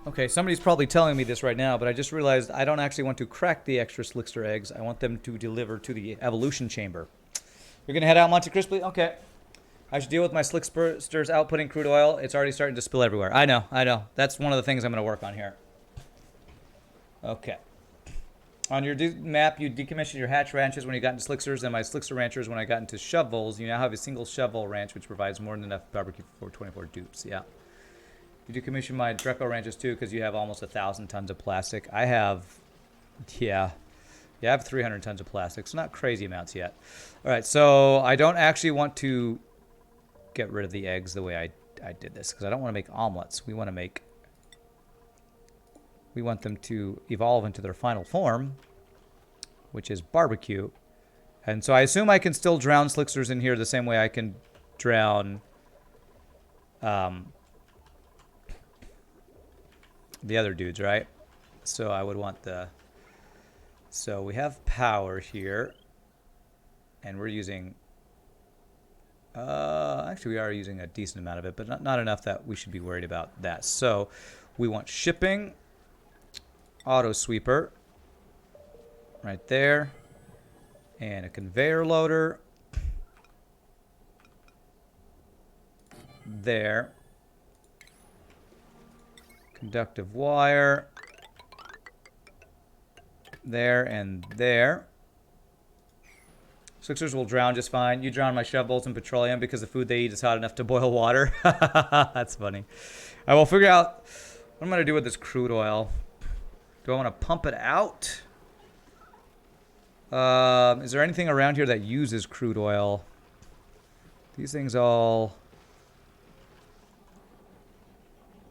Okay, somebody's probably telling me this right now, but I just realized I don't actually want to crack the extra Slickster eggs. I want them to deliver to the evolution chamber. You're gonna head out Monte Crispy? Okay. I should deal with my Slickster's outputting crude oil. It's already starting to spill everywhere. I know, I know. That's one of the things I'm gonna work on here. Okay. On your map, you decommissioned your hatch ranches when you got into Slicksters, and my Slickster ranchers when I got into shovels. You now have a single shovel ranch, which provides more than enough barbecue for 24 dupes. Yeah. You decommission my Dreco ranches too, because you have almost 1,000 tons of plastic. I have, yeah, I have 300 tons of plastic. So not crazy amounts yet. All right, so I don't actually want to get rid of the eggs the way I did this, because I don't want to make omelets. We want them to evolve into their final form, which is barbecue. And so I assume I can still drown Slicksters in here the same way I can drown the other dudes, right? So I would want the... So we have power here. And we're using... actually, we are using a decent amount of it, but not enough that we should be worried about that. So we want shipping, auto sweeper, right there, and a conveyor loader there. Conductive wire there and there. Sixers will drown just fine. You drown my shovels in petroleum because the food they eat is hot enough to boil water. That's funny. I will figure out what I'm going to do with this crude oil. Do I want to pump it out? Is there anything around here that uses crude oil? These things all...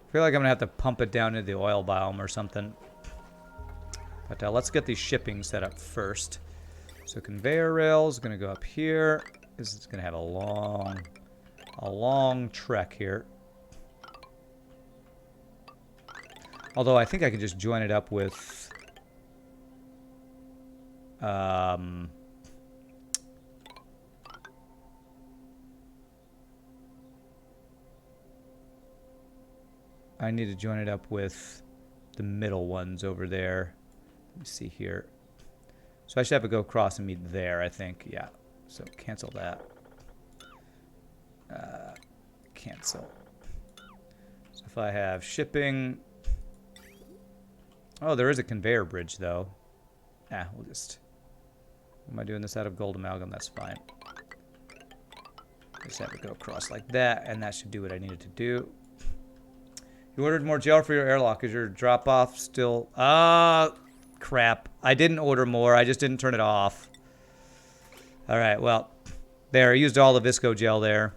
I feel like I'm going to have to pump it down into the oil biome or something. But let's get these shipping set up first. So conveyor rails going to go up here. This is going to have a long trek here. Although I think I could just join it up with... I need to join it up with the middle ones over there. Let me see here. So I should have to go across and meet there, I think. Yeah. So cancel that. Cancel. So if I have shipping... Oh, there is a conveyor bridge, though. We'll just... Am I doing this out of gold amalgam? That's fine. Just have to go across like that, and that should do what I needed to do. You ordered more gel for your airlock. Is your drop-off still... crap. I didn't order more. I just didn't turn it off. Alright, well. There, I used all the Visco gel there.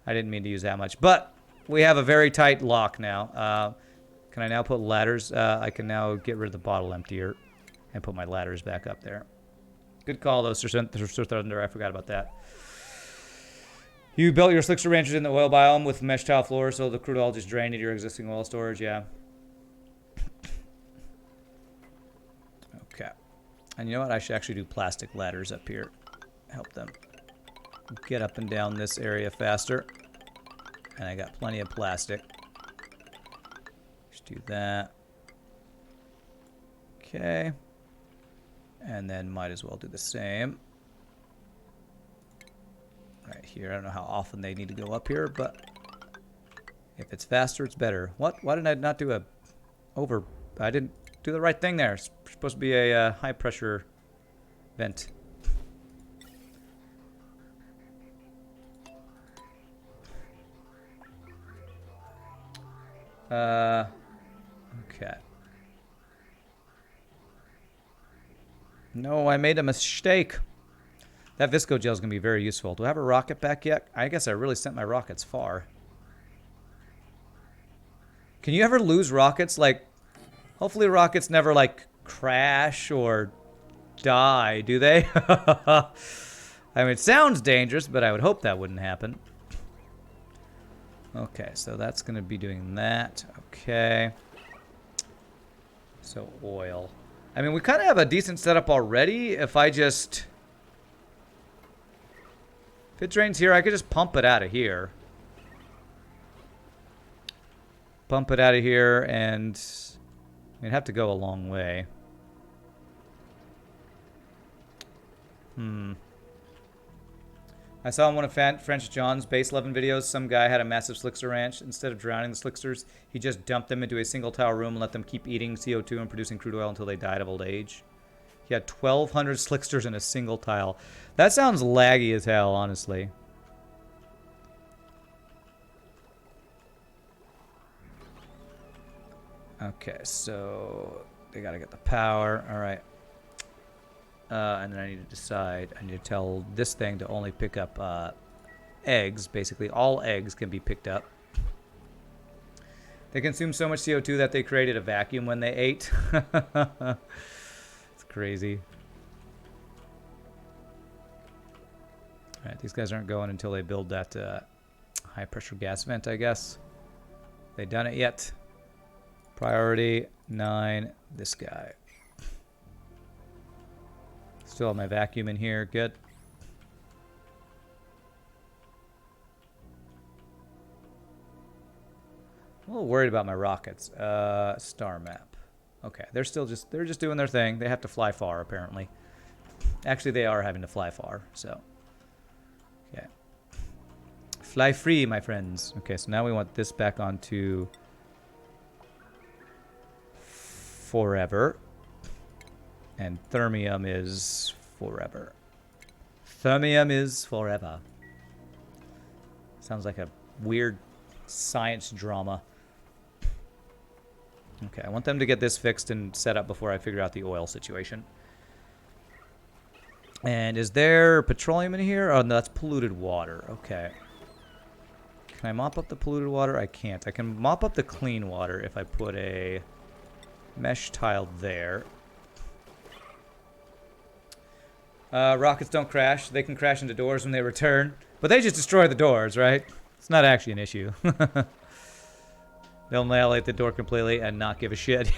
I didn't mean to use that much. But we have a very tight lock now. Can I now put ladders? I can now get rid of the bottle emptier and put my ladders back up there. Good call, though, Sir Thunder. I forgot about that. You built your Slickster ranches in the oil biome with mesh tile floors, so the crude oil just drained into your existing oil storage. Yeah. Okay. And you know what? I should actually do plastic ladders up here. Help them get up and down this area faster. And I got plenty of plastic. Just do that. Okay. And then might as well do the same. Right here. I don't know how often they need to go up here, but if it's faster, it's better. What? Why didn't I not do a over... I didn't do the right thing there. It's supposed to be a high pressure vent. Okay. No, I made a mistake. That Visco gel is going to be very useful. Do I have a rocket back yet? I guess I really sent my rockets far. Can you ever lose rockets? Like, hopefully rockets never, like, crash or die, do they? I mean, it sounds dangerous, but I would hope that wouldn't happen. Okay, so that's going to be doing that. Okay. So, oil. I mean, we kind of have a decent setup already. If I just... If it drains here, I could just pump it out of here. pump it out of here, and it'd have to go a long way. I saw in one of French John's base 11 videos, some guy had a massive slickster ranch. Instead of drowning the slicksters, he just dumped them into a single tile room and let them keep eating CO2 and producing crude oil until they died of old age. He had 1,200 slicksters in a single tile. That sounds laggy as hell, honestly. Okay, so they gotta get the power. All right. And then I need to decide. I need to tell this thing to only pick up eggs. Basically, all eggs can be picked up. They consume so much CO2 that they created a vacuum when they ate. It's crazy. All right, these guys aren't going until they build that high-pressure gas vent, I guess. They done it yet? Priority 9, this guy. Still have my vacuum in here. Good. I'm a little worried about my rockets. Star map. Okay, they're just doing their thing. They have to fly far, apparently. Actually, they are having to fly far, so. Okay. Fly free, my friends. Okay, so now we want this back onto forever. And thermium is forever. Thermium is forever. Sounds like a weird science drama. Okay, I want them to get this fixed and set up before I figure out the oil situation. And is there petroleum in here? Oh, no, that's polluted water. Okay. Can I mop up the polluted water? I can't. I can mop up the clean water if I put a mesh tile there. Rockets don't crash. They can crash into doors when they return. But they just destroy the doors, right? It's not actually an issue. They'll annihilate the door completely and not give a shit.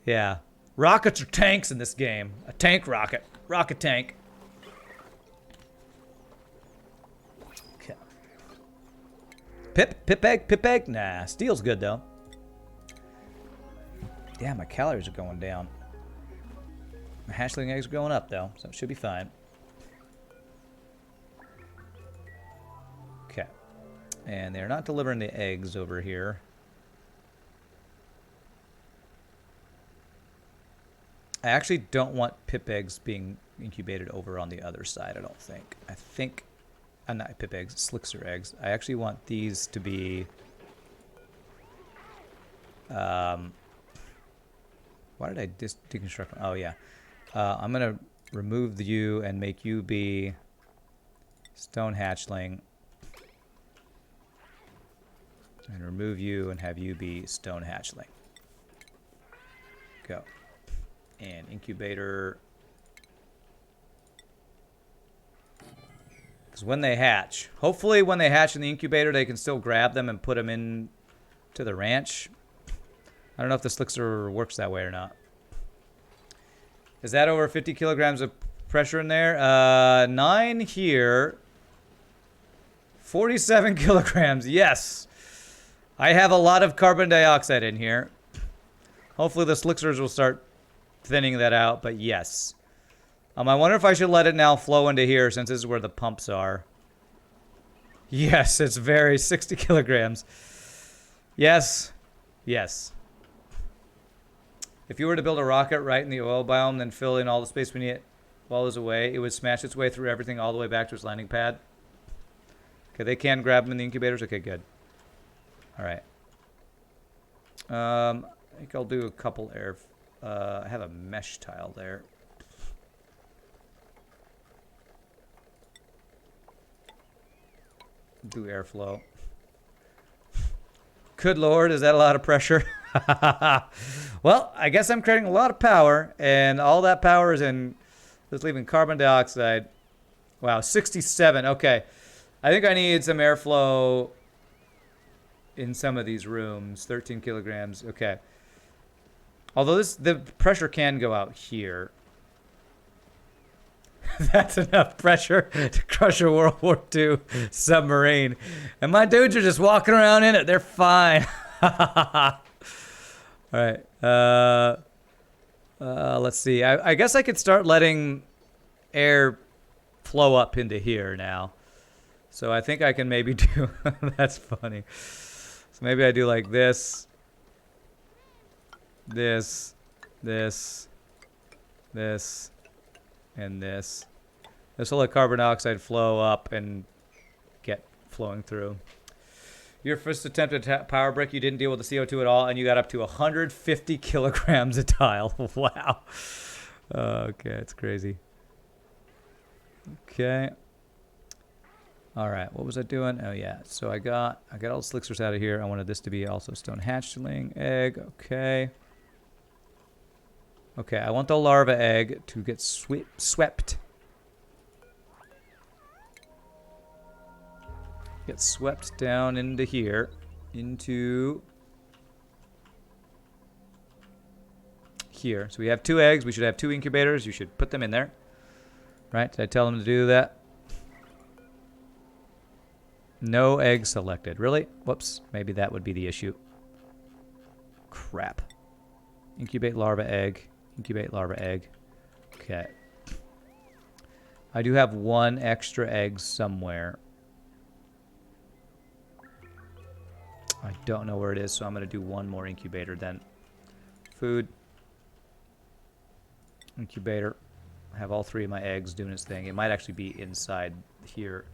Yeah. Rockets are tanks in this game. A tank rocket. Rocket tank. Okay. Pip egg? Nah, steel's good though. Damn, my calories are going down. My hatchling eggs are going up though, so it should be fine. Okay. And they're not delivering the eggs over here. I actually don't want pip eggs being incubated over on the other side, I don't think. I think, not pip eggs, slickster eggs. I actually want these to be, why did I deconstruct? Oh, yeah. I'm going to remove you and make you be stone hatchling. And remove you and have you be stone hatchling. Go. And incubator. Because when they hatch, hopefully when they hatch in the incubator, they can still grab them and put them in to the ranch. I don't know if the slickster works that way or not. Is that over 50 kilograms of pressure in there? 9 here. 47 kilograms, yes. I have a lot of carbon dioxide in here. Hopefully the slicksters will start thinning that out, but yes. I wonder if I should let it now flow into here since this is where the pumps are. Yes, it's very 60 kilograms. Yes. Yes. If you were to build a rocket right in the oil biome, then fill in all the space beneath it while it's away, it would smash its way through everything all the way back to its landing pad. Okay, they can grab them in the incubators. Okay, good. All right. I think I'll do a couple air. I have a mesh tile there. Do airflow. Good Lord, is that a lot of pressure? Well, I guess I'm creating a lot of power, and all that power is in just leaving carbon dioxide. Wow, 67. Okay. I think I need some airflow in some of these rooms. 13 kilograms. Okay. Although the pressure can go out here. That's enough pressure to crush a World War II submarine. And my dudes are just walking around in it. They're fine. All right. Let's see. I guess I could start letting air flow up into here now. So I think I can maybe do... That's funny. So maybe I do like this. This. This. This. And this. This will let carbon dioxide flow up and get flowing through. Your first attempt at power brick, you didn't deal with the CO2 at all, and you got up to 150 kilograms a tile. Wow. Okay, it's crazy. Okay. All right, what was I doing? Oh yeah, so I got all the slicksters out of here. I wanted this to be also stone hatchling egg. Okay. Okay, I want the larva egg to get swept. Get swept down into here, into here. So we have 2 eggs. We should have 2 incubators. You should put them in there. Right? Did I tell them to do that? No eggs selected. Really? Whoops. Maybe that would be the issue. Crap. Incubate larva egg. Incubate larva egg. Okay. I do have 1 extra egg somewhere. I don't know where it is, so I'm going to do 1 more incubator then. Food. Incubator. I have all 3 of my eggs doing its thing. It might actually be inside here.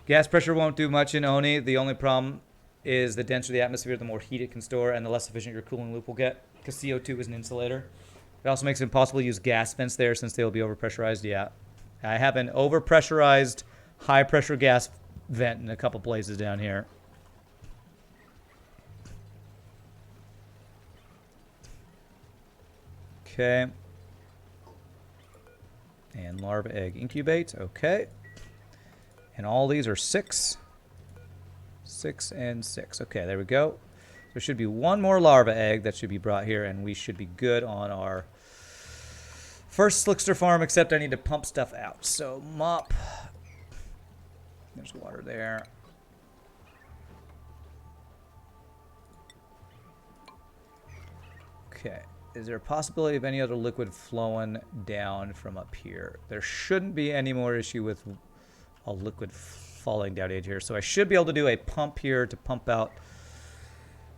Gas pressure won't do much in Oni. The only problem is the denser the atmosphere, the more heat it can store, and the less efficient your cooling loop will get, because CO2 is an insulator. It also makes it impossible to use gas vents there since they will be overpressurized. Yeah. I have an overpressurized, high-pressure gas vent in a couple places down here. Okay. And larva egg incubate. Okay. And all these are 6. 6 and 6. Okay, there we go. There should be 1 more larva egg that should be brought here, and we should be good on our first slickster farm, except I need to pump stuff out. So, mop. There's water there. Okay. Is there a possibility of any other liquid flowing down from up here? There shouldn't be any more issue with a liquid falling down into here. So I should be able to do a pump here to pump out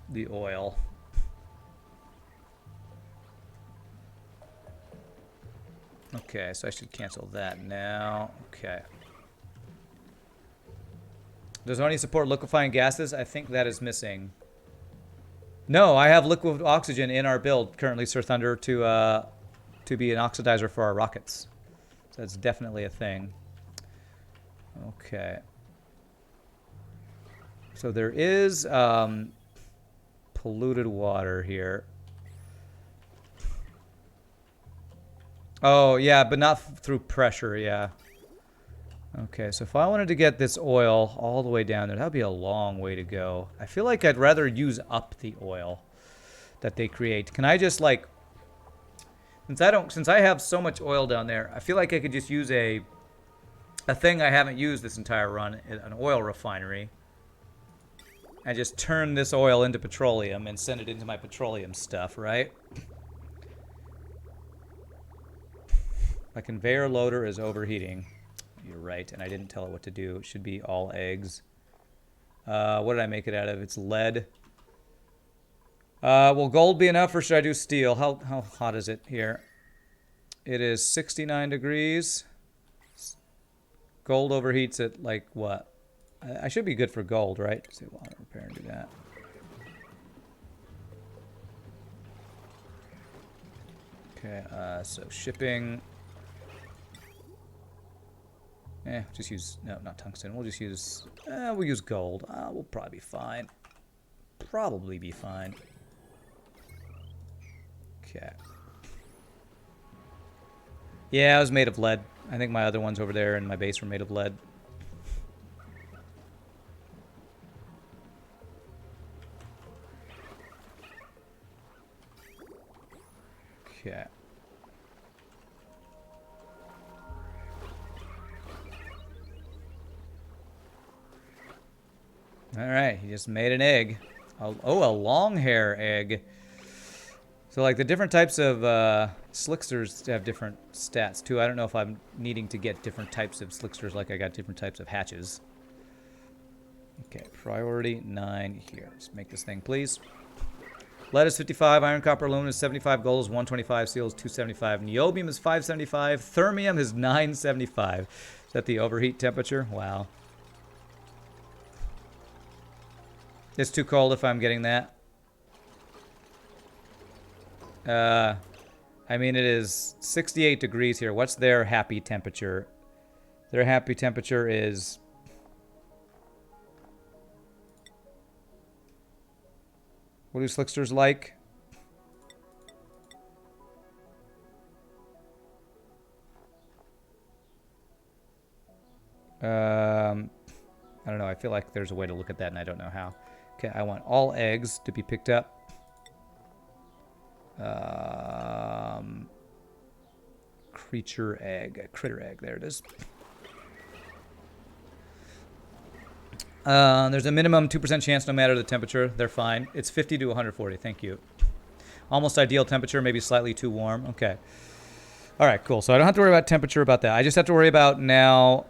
the oil. Okay, so I should cancel that now. Okay. Does Oni support liquefying gases? I think that is missing. No, I have liquid oxygen in our build currently, Sir Thunder, to be an oxidizer for our rockets. So that's definitely a thing. Okay. So there is polluted water here. Oh, yeah, but not through pressure, yeah. Okay, so if I wanted to get this oil all the way down there, that would be a long way to go. I feel like I'd rather use up the oil that they create. Can I just, like... Since I have so much oil down there, I feel like I could just use a thing I haven't used this entire run, an oil refinery, and just turn this oil into petroleum and send it into my petroleum stuff, right? My conveyor loader is overheating. You're right, and I didn't tell it what to do. It should be all eggs. What did I make it out of? It's lead. Will gold be enough, or should I do steel? How hot is it here? It is 69 degrees. Gold overheats at, like, what? I should be good for gold, right? Let's see, water repair and do that. Okay, so shipping... just use, no, not tungsten. We'll just use, we'll use gold. We'll probably be fine. Probably be fine. Okay. Yeah, it was made of lead. I think my other ones over there in my base were made of lead. Okay. All right, he just made an egg. Oh, a long hair egg. So like the different types of slicksters have different stats too. I don't know if I'm needing to get different types of slicksters like I got different types of hatches. Okay, priority 9 here. Let's make this thing, please. Lead is 55, iron, copper, aluminum is 75, gold is 125, steel is 275, niobium is 575, thermium is 975. Is that the overheat temperature? Wow. It's too cold if I'm getting that. I mean, it is 68 degrees here. What's their happy temperature? Their happy temperature is... What do slicksters like? I don't know. I feel like there's a way to look at that, and I don't know how. Okay, I want all eggs to be picked up. Creature egg. Critter egg. There it is. There's a minimum 2% chance no matter the temperature. They're fine. It's 50 to 140. Thank you. Almost ideal temperature, maybe slightly too warm. Okay. All right, cool. So I don't have to worry about temperature about that. I just have to worry about now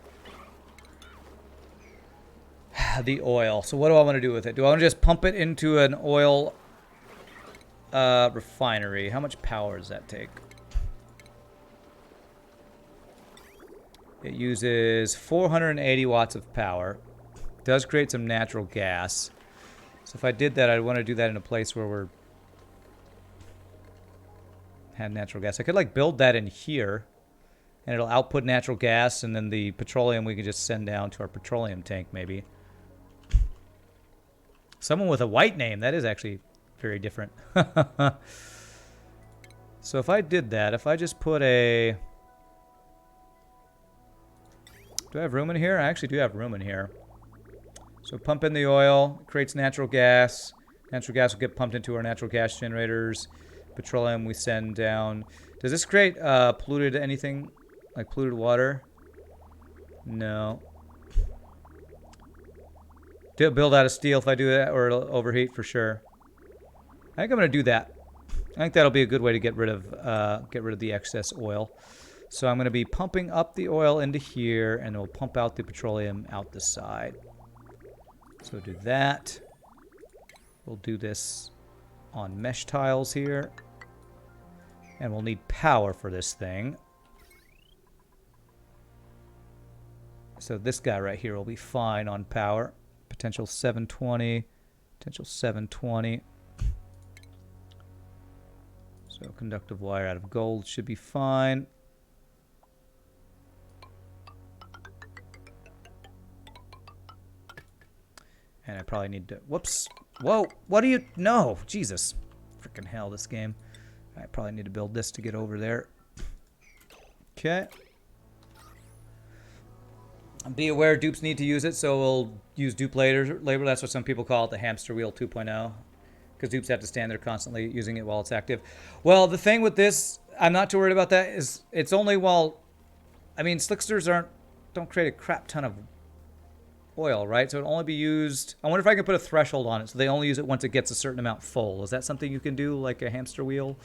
the oil. So what do I want to do with it? Do I want to just pump it into an oil refinery? How much power does that take? It uses 480 watts of power. It does create some natural gas. So if I did that, I'd want to do that in a place where we're had natural gas. I could like build that in here, and it'll output natural gas, and then the petroleum we could just send down to our petroleum tank maybe. Someone with a white name, that is actually very different. So if I did that, if I just put a... Do I have room in here? I actually do have room in here. So pump in the oil, creates natural gas. Natural gas will get pumped into our natural gas generators. Petroleum we send down. Does this create polluted anything? Like polluted water? No. Do build out of steel if I do that, or it'll overheat for sure. I think I'm going to do that. I think that'll be a good way to get rid of the excess oil. So I'm going to be pumping up the oil into here, and we'll pump out the petroleum out the side. So do that. We'll do this on mesh tiles here. And we'll need power for this thing. So this guy right here will be fine on power. Potential 720. Potential 720. So conductive wire out of gold should be fine. And I probably need to... Whoops. Whoa. What do you... No. Jesus. Freaking hell, this game. I probably need to build this to get over there. Okay. Be aware dupes need to use it, so we'll use dupe labor. That's what some people call it, the hamster wheel 2.0. Because dupes have to stand there constantly using it while it's active. Well, the thing with this, I'm not too worried about that, is it's only while... I mean, slicksters don't create a crap ton of oil, right? So it'll only be used... I wonder if I can put a threshold on it so they only use it once it gets a certain amount full. Is that something you can do, like a hamster wheel?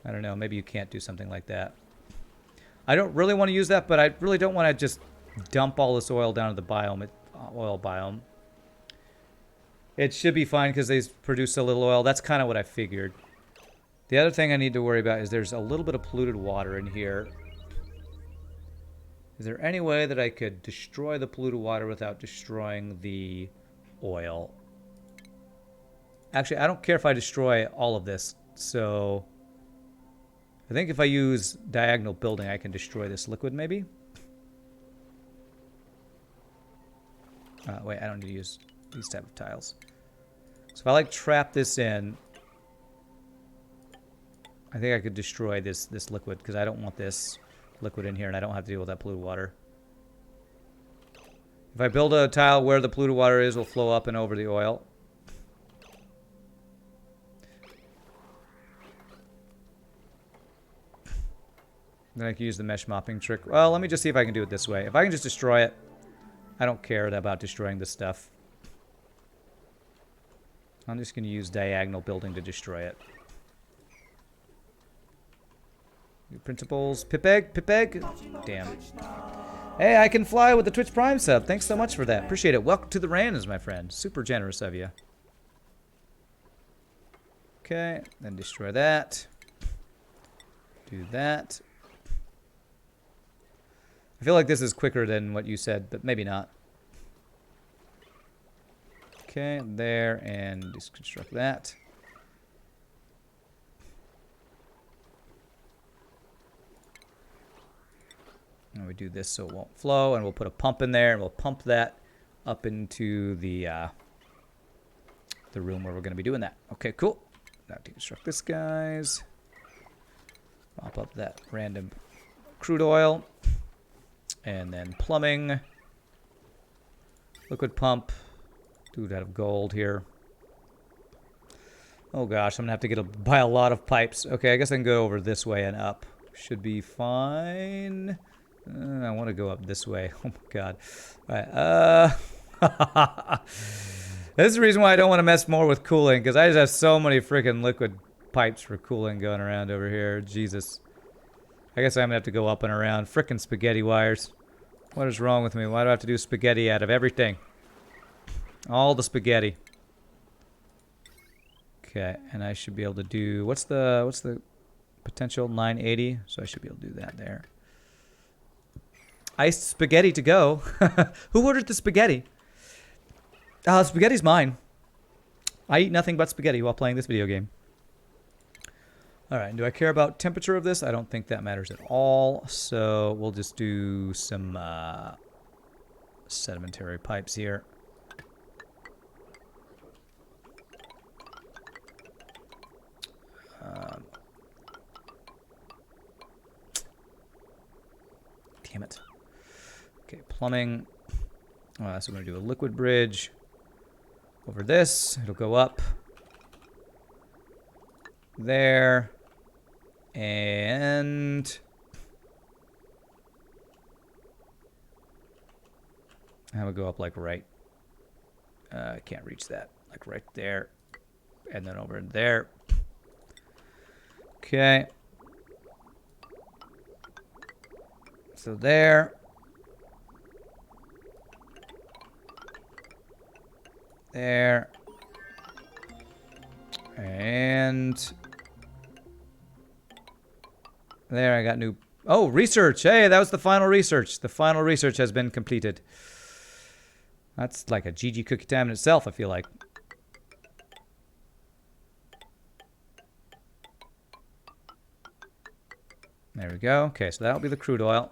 I don't know. Maybe you can't do something like that. I don't really want to use that, but I really don't want to just dump all this oil down to the biome, oil biome. It should be fine because they produce so little oil. That's kind of what I figured. The other thing I need to worry about is there's a little bit of polluted water in here. Is there any way that I could destroy the polluted water without destroying the oil? Actually, I don't care if I destroy all of this. So I think if I use diagonal building, I can destroy this liquid maybe. Wait, I don't need to use these type of tiles. So if I like trap this in, I think I could destroy this liquid because I don't want this liquid in here and I don't have to deal with that polluted water. If I build a tile where the polluted water is, will flow up and over the oil. Then I can use the mesh mopping trick. Well, let me just see if I can do it this way. If I can just destroy it, I don't care about destroying this stuff. I'm just going to use diagonal building to destroy it. New principles. Pip egg? Pip egg? Damn. Hey, I can fly with the Twitch Prime sub. Thanks so much for that. Appreciate it. Welcome to the Rands, my friend. Super generous of you. Okay, then destroy that. Do that. I feel like this is quicker than what you said, but maybe not. Okay, there, and deconstruct that. And we do this so it won't flow, and we'll put a pump in there, and we'll pump that up into the room where we're going to be doing that. Okay, cool. Now deconstruct this, guys. Mop up that random crude oil. And then plumbing. Liquid pump. Dude, out of gold here. Oh gosh, I'm going to have to buy a lot of pipes. Okay, I guess I can go over this way and up. Should be fine. I want to go up this way. Oh my god. Alright, this is the reason why I don't want to mess more with cooling, because I just have so many freaking liquid pipes for cooling going around over here. Jesus. I guess I'm going to have to go up and around. Frickin' spaghetti wires. What is wrong with me? Why do I have to do spaghetti out of everything? All the spaghetti. Okay, and I should be able to do... What's the potential? 980. So I should be able to do that there. Iced spaghetti to go. Who ordered the spaghetti? Spaghetti's mine. I eat nothing but spaghetti while playing this video game. Alright, do I care about temperature of this? I don't think that matters at all. So we'll just do some sedimentary pipes here. Damn it. Okay, plumbing. So we're going to do a liquid bridge over this. It'll go up there. And I would go up like right. I can't reach that. Like right there. And then over there. Okay. So there. There. And there, I got new... Oh, research! Hey, that was the final research. The final research has been completed. That's like a GG cookie time in itself, I feel like. There we go. Okay, so that'll be the crude oil.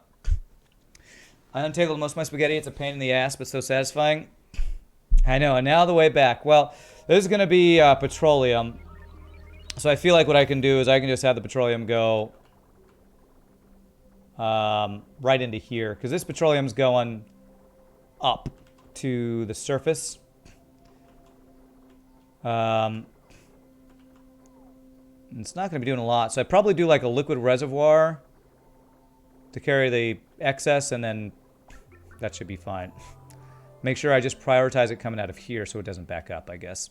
I untangled most of my spaghetti. It's a pain in the ass, but so satisfying. I know, and now the way back. Well, this is going to be petroleum. So I feel like what I can do is I can just have the petroleum go right into here. Because this petroleum's going up to the surface. It's not going to be doing a lot. So I probably do like a liquid reservoir to carry the excess, and then that should be fine. Make sure I just prioritize it coming out of here so it doesn't back up, I guess.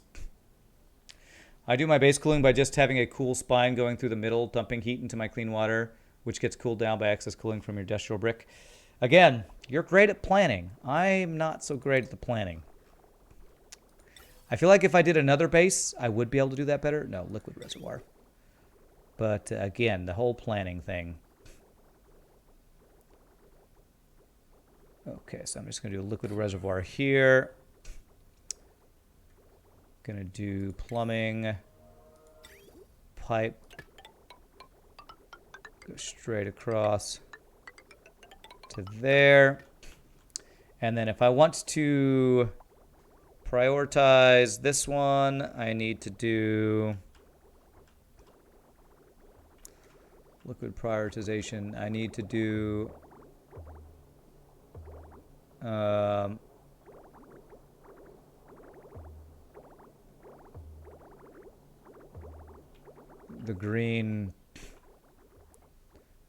I do my base cooling by just having a cool spine going through the middle, dumping heat into my clean water, which gets cooled down by excess cooling from your industrial brick. Again, you're great at planning. I'm not so great at the planning. I feel like if I did another base, I would be able to do that better. No, liquid reservoir. But again, the whole planning thing. Okay, so I'm just going to do a liquid reservoir here. Going to do plumbing, pipe, go straight across to there. And then if I want to prioritize this one, I need to do liquid prioritization. I need to do the green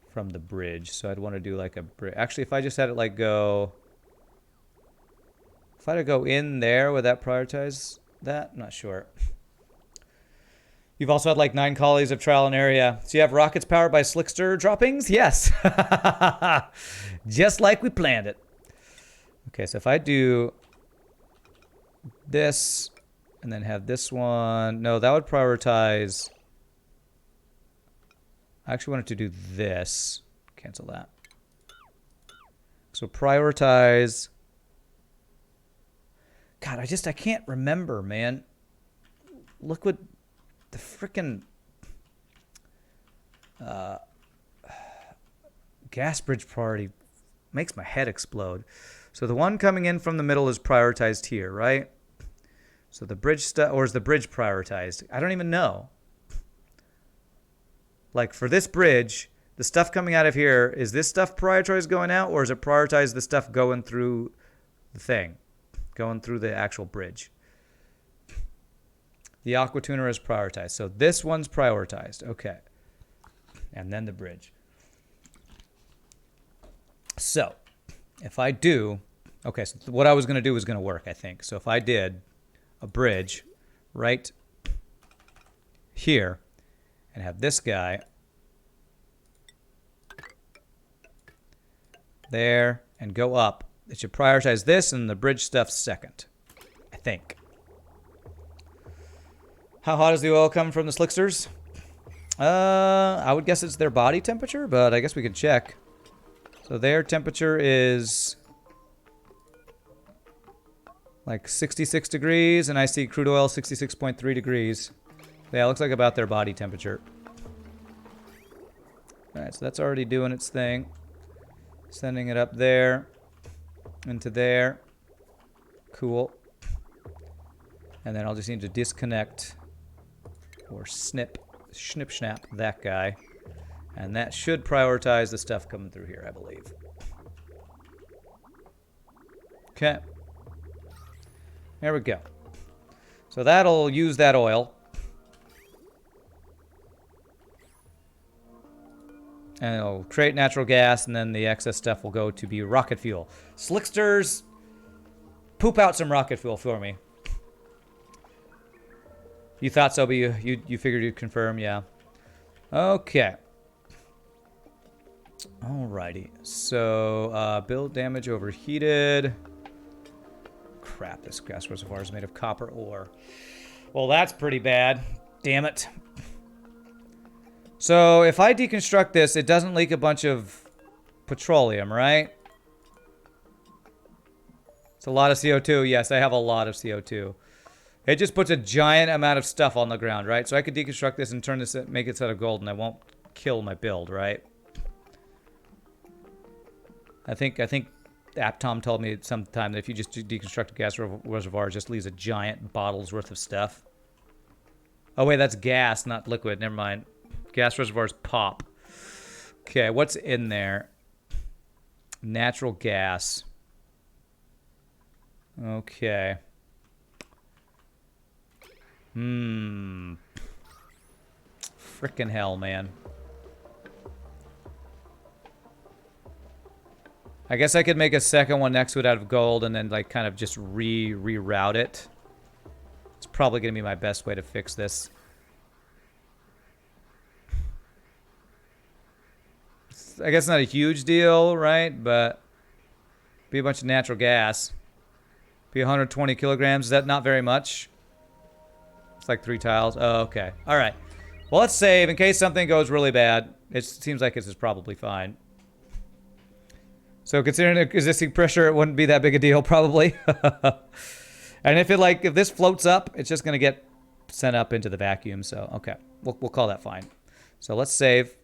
from the bridge. So I'd want to do like a bridge. Actually, if I just had it like go... If I had to go in there, would that prioritize that? I'm not sure. You've also had like 9 collies of trial and area. So you have rockets powered by Slickster droppings? Yes. Just like we planned it. Okay, so if I do this and then have this one. No, that would prioritize. I actually wanted to do this. Cancel that. So prioritize. God, I can't remember, man. Look what the frickin' gas bridge priority makes my head explode. So the one coming in from the middle is prioritized here, right? So the bridge stuff, or is the bridge prioritized? I don't even know. Like for this bridge, the stuff coming out of here, is this stuff prioritized going out, or is it prioritized the stuff going through the thing, going through the actual bridge? The aqua tuner is prioritized. So this one's prioritized. Okay. And then the bridge. So if I do, okay, so what I was going to do was going to work, I think. So if I did a bridge right here and have this guy there and go up, it should prioritize this and the bridge stuff second, I think. How hot does the oil come from the slicksters? I would guess it's their body temperature, but I guess we could check. So their temperature is like 66 degrees, and I see crude oil 66.3 degrees. Yeah, it looks like about their body temperature. Alright, so that's already doing its thing. Sending it up there, into there. Cool. And then I'll just need to disconnect or snip, snap that guy. And that should prioritize the stuff coming through here, I believe. Okay. There we go. So that'll use that oil. And it'll create natural gas, and then the excess stuff will go to be rocket fuel. Slicksters, poop out some rocket fuel for me. You thought so, but you figured you'd confirm, yeah. Okay. Alrighty. So, build damage overheated. Crap, this gas reservoir is made of copper ore. Well, that's pretty bad. Damn it. So, if I deconstruct this, it doesn't leak a bunch of petroleum, right? It's a lot of CO2. Yes, I have a lot of CO2. It just puts a giant amount of stuff on the ground, right? So I could deconstruct this and turn this, make it out of gold, and I won't kill my build, right? I think AppTom told me sometime that if you just deconstruct a gas reservoir, it just leaves a giant bottle's worth of stuff. Oh wait, that's gas, not liquid. Never mind. Gas reservoirs pop. Okay, what's in there? Natural gas. Okay. Frickin' hell, man. I guess I could make a second one next to it out of gold and then like kind of just reroute it. It's probably going to be my best way to fix this. I guess not a huge deal, right? But be a bunch of natural gas. Be 120 kilograms. Is that not very much? It's like 3 tiles. Oh, okay. All right. Well, let's save in case something goes really bad. It seems like this is probably fine. So considering the existing pressure, it wouldn't be that big a deal, probably. And if this floats up, it's just going to get sent up into the vacuum. So, okay. We'll call that fine. So let's save.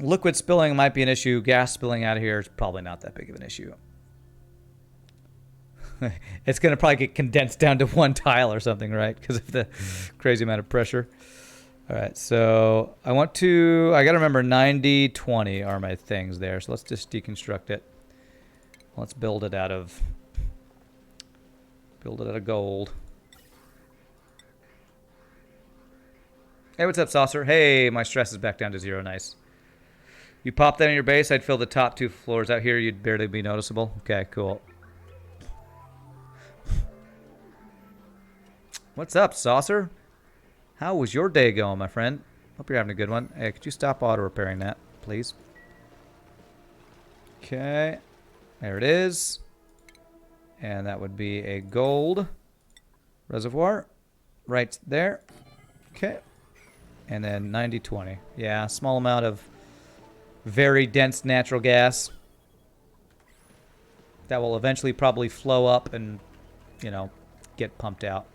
Liquid spilling might be an issue. Gas spilling out of here is probably not that big of an issue. It's going to probably get condensed down to 1 tile or something, right? Because of the crazy amount of pressure. All right, so I got to remember 90, 20 are my things there. So let's just deconstruct it. Let's build it out of gold. Hey, what's up, Saucer? Hey, my stress is back down to 0. Nice. You pop that in your base, I'd fill the top 2 floors. Out here, you'd barely be noticeable. Okay, cool. What's up, Saucer? How was your day going, my friend? Hope you're having a good one. Hey, could you stop auto repairing that, please? Okay. There it is. And that would be a gold reservoir right there. Okay. And then 90-20. Yeah, small amount of very dense natural gas. That will eventually probably flow up and, you know, get pumped out.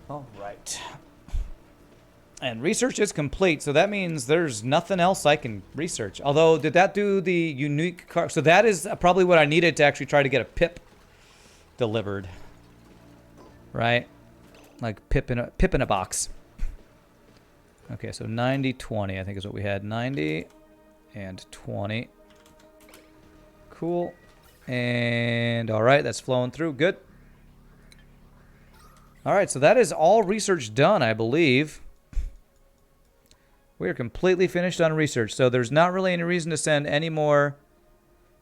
All right. And research is complete, so that means there's nothing else I can research. Although, did that do the unique car? So that is probably what I needed to actually try to get a pip delivered. Right? Like pip in a box. Okay, so 90-20 I think is what we had. 90 and 20. Cool. And all right, that's flowing through. Good. All right, so that is all research done, I believe. We are completely finished on research, so there's not really any reason to send any more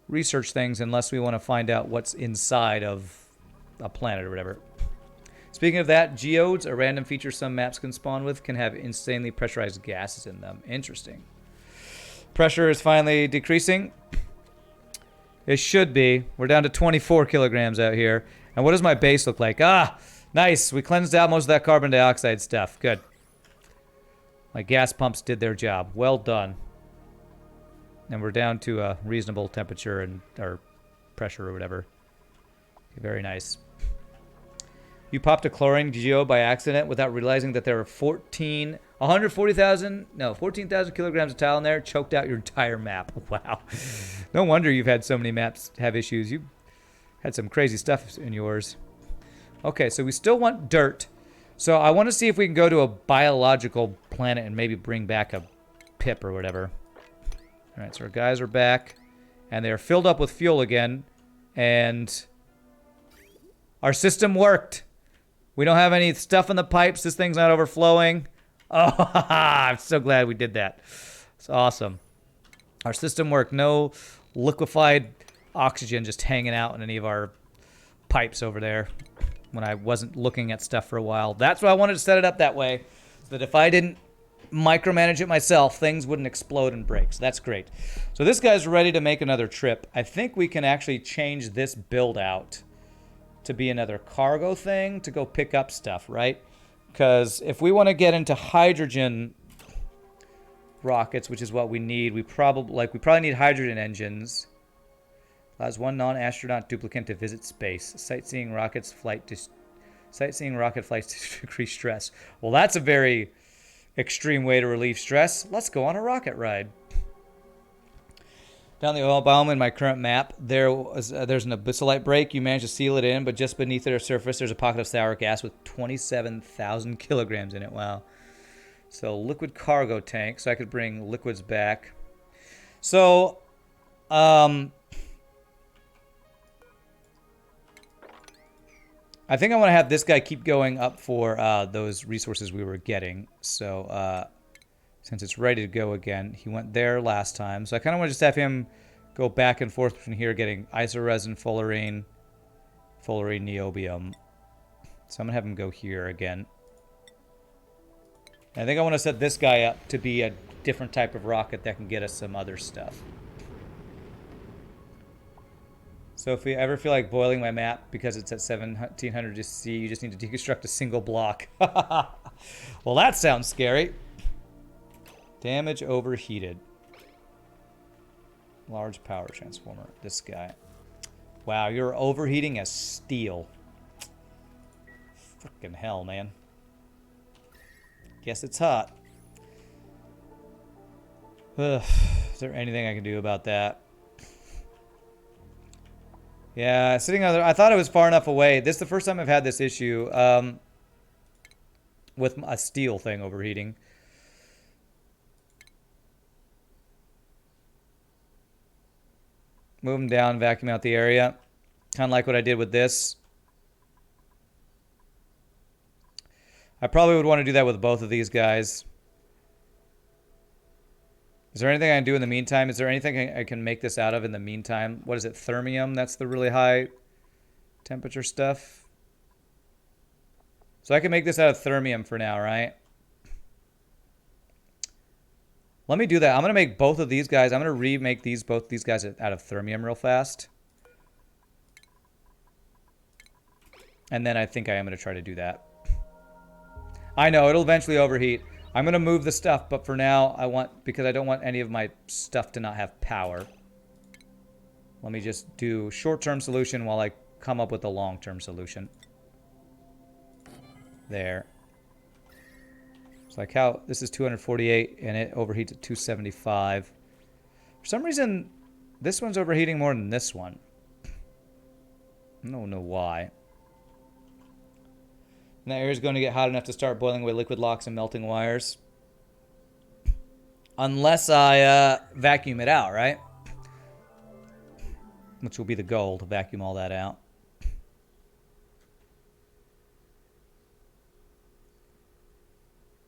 research things unless we want to find out what's inside of a planet or whatever. Speaking of that, geodes, a random feature some maps can spawn with, can have insanely pressurized gases in them. Interesting. Pressure is finally decreasing. It should be. We're down to 24 kilograms out here. And what does my base look like? Ah, nice. We cleansed out most of that carbon dioxide stuff. Good. My gas pumps did their job. Well done. And we're down to a reasonable temperature and or pressure or whatever. Okay, very nice. You popped a chlorine geo by accident without realizing that there were 14,000 kilograms of tile in there. Choked out your entire map. Wow. No wonder you've had so many maps have issues. You had some crazy stuff in yours. Okay, so we still want dirt. So I want to see if we can go to a biological planet and maybe bring back a pip or whatever. All right, so our guys are back. And they're filled up with fuel again. And our system worked. We don't have any stuff in the pipes. This thing's not overflowing. Oh, I'm so glad we did that. It's awesome. Our system worked. No liquefied oxygen just hanging out in any of our pipes over there when I wasn't looking at stuff for a while. That's why I wanted to set it up that way, so that if I didn't micromanage it myself, things wouldn't explode and break. So that's great. So this guy's ready to make another trip. I think we can actually change this build out to be another cargo thing to go pick up stuff, right? Because if we want to get into hydrogen rockets, which is what we need, we probably need hydrogen engines. Allows one non-astronaut duplicant to visit space. Sightseeing rocket flights to decrease stress. Well, that's a very extreme way to relieve stress. Let's go on a rocket ride. Down the oil biome in my current map, there's an abyssalite break. You managed to seal it in, but just beneath the surface, there's a pocket of sour gas with 27,000 kilograms in it. Wow. So liquid cargo tank, so I could bring liquids back. So, I think I want to have this guy keep going up for those resources we were getting. So, since it's ready to go again, he went there last time. So I kind of want to just have him go back and forth between here, getting isoresin, fullerene, niobium. So I'm going to have him go here again. And I think I want to set this guy up to be a different type of rocket that can get us some other stuff. So if we ever feel like boiling my map because it's at 1700 C, you just need to deconstruct a single block. Well, that sounds scary. Damage overheated. Large power transformer. This guy. Wow, you're overheating as steel. Frickin' hell, man. Guess it's hot. Ugh. Is there anything I can do about that? Yeah, sitting on there. I thought it was far enough away. This is the first time I've had this issue with a steel thing overheating. Move them down, vacuum out the area. Kind of like what I did with this. I probably would want to do that with both of these guys. Is there anything I can do in the meantime? Is there anything I can make this out of in the meantime? What is it? Thermium? That's the really high temperature stuff. So I can make this out of thermium for now, right? Let me do that. I'm going to make both of these guys. I'm going to remake both these guys out of thermium real fast. And then I think I am going to try to do that. I know, it'll eventually overheat. I'm going to move the stuff, but for now, because I don't want any of my stuff to not have power. Let me just do short-term solution while I come up with a long-term solution. There. It's like how this is 248 and it overheats at 275. For some reason, this one's overheating more than this one. I don't know why. And that air is going to get hot enough to start boiling away liquid locks and melting wires. Unless I vacuum it out, right? Which will be the goal, to vacuum all that out.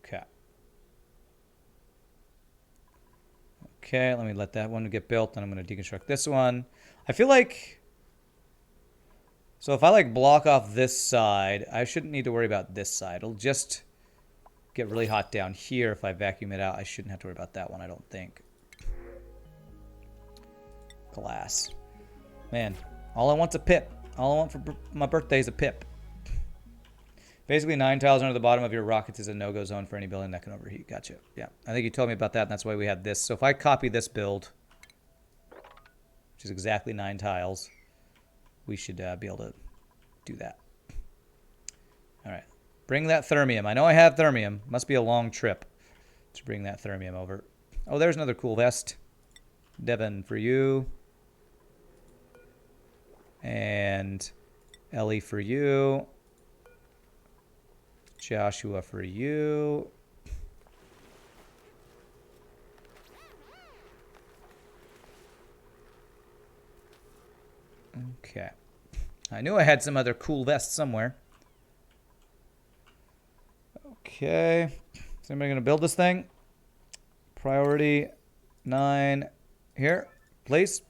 Okay. Okay, let me let that one get built, and I'm going to deconstruct this one. I feel like... So if I like block off this side, I shouldn't need to worry about this side. It'll just get really hot down here if I vacuum it out. I shouldn't have to worry about that one, I don't think. Glass. Man, all I want's a pip. All I want for my birthday is a pip. Basically, 9 tiles under the bottom of your rockets is a no-go zone for any building that can overheat. Gotcha. Yeah, I think you told me about that, and that's why we had this. So if I copy this build, which is exactly 9 tiles... we should be able to do that. All right. Bring that thermium. I know I have thermium. Must be a long trip to bring that thermium over. Oh, there's another cool vest. Devin, for you. And Ellie for you. Joshua for you. Okay. I knew I had some other cool vests somewhere. Okay. Is anybody going to build this thing? Priority 9 here, please.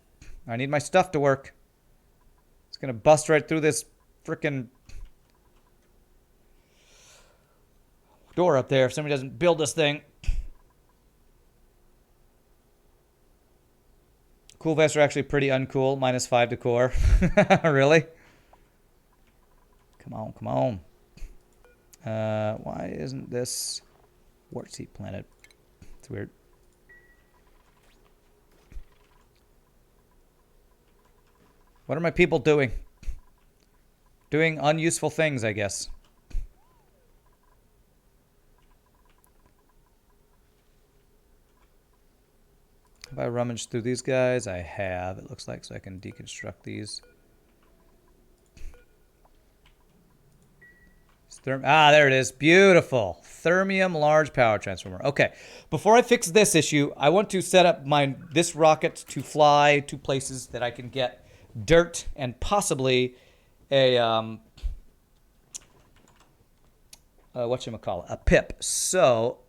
I need my stuff to work. It's going to bust right through this frickin' door up there if somebody doesn't build this thing. Cool vests are actually pretty uncool. -5 to core. Really? Come on, come on. Why isn't this wart seed planted? It's weird. What are my people doing? Doing unuseful things, I guess. Have I rummaged through these guys? I have, it looks like, so I can deconstruct these. There it is. Beautiful. Thermium large power transformer. Okay. Before I fix this issue, I want to set up this rocket to fly to places that I can get dirt and possibly a whatchamacallit, a pip. So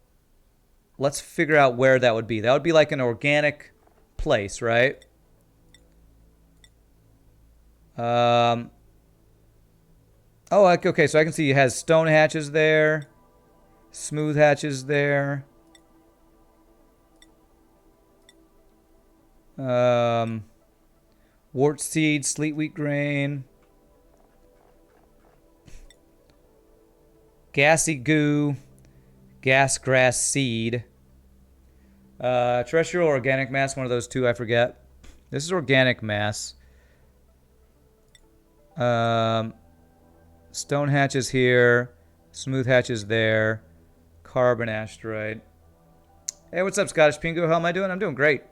let's figure out where that would be. That would be like an organic place, right? Oh, okay, so I can see it has stone hatches there, smooth hatches there. Wart seed, sleet wheat grain, gassy goo, gas grass seed, terrestrial organic mass, one of those two, I forget. This is organic mass. Stone hatches here, smooth hatches there, carbon asteroid. Hey, what's up, Scottish Pingu? How am I doing? I'm doing great.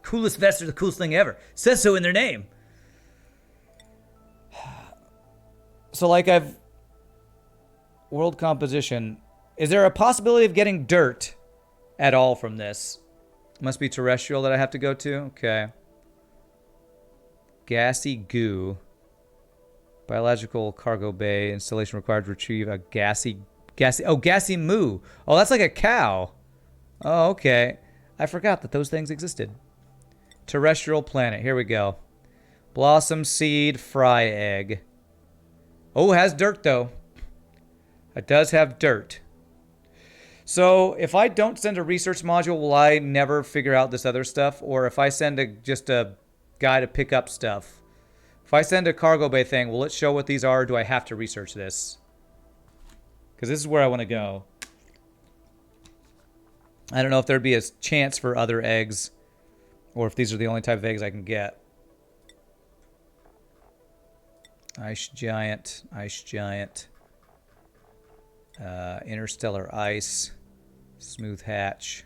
Coolest vests are the coolest thing ever. Says so in their name. So, like, world composition. Is there a possibility of getting dirt at all from this? Must be terrestrial that I have to go to? Okay. Gassy goo. Biological cargo bay. Installation required to retrieve a gassy moo. Oh, that's like a cow. Oh, okay. I forgot that those things existed. Terrestrial planet. Here we go. Blossom seed fry egg. Oh, it has dirt though. It does have dirt. So if I don't send a research module, will I never figure out this other stuff? Or if I send just a guy to pick up stuff, if I send a cargo bay thing, will it show what these are? Or do I have to research this? Because this is where I want to go. I don't know if there'd be a chance for other eggs, or if these are the only type of eggs I can get. Ice giant, interstellar ice, smooth hatch,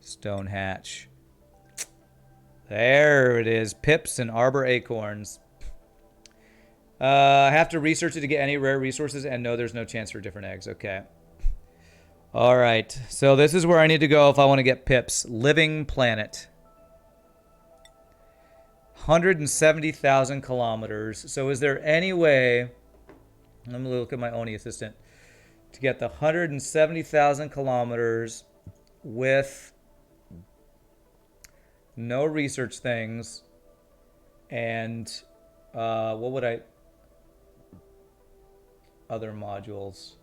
stone hatch. There it is, pips and arbor acorns. I have to research it to get any rare resources, and no, there's no chance for different eggs. Okay. All right, so this is where I need to go if I want to get pips. Living planet. 170,000 kilometers. So is there any way, let me look at my Oni assistant, to get the 170,000 kilometers with no research things, and what would I, other modules.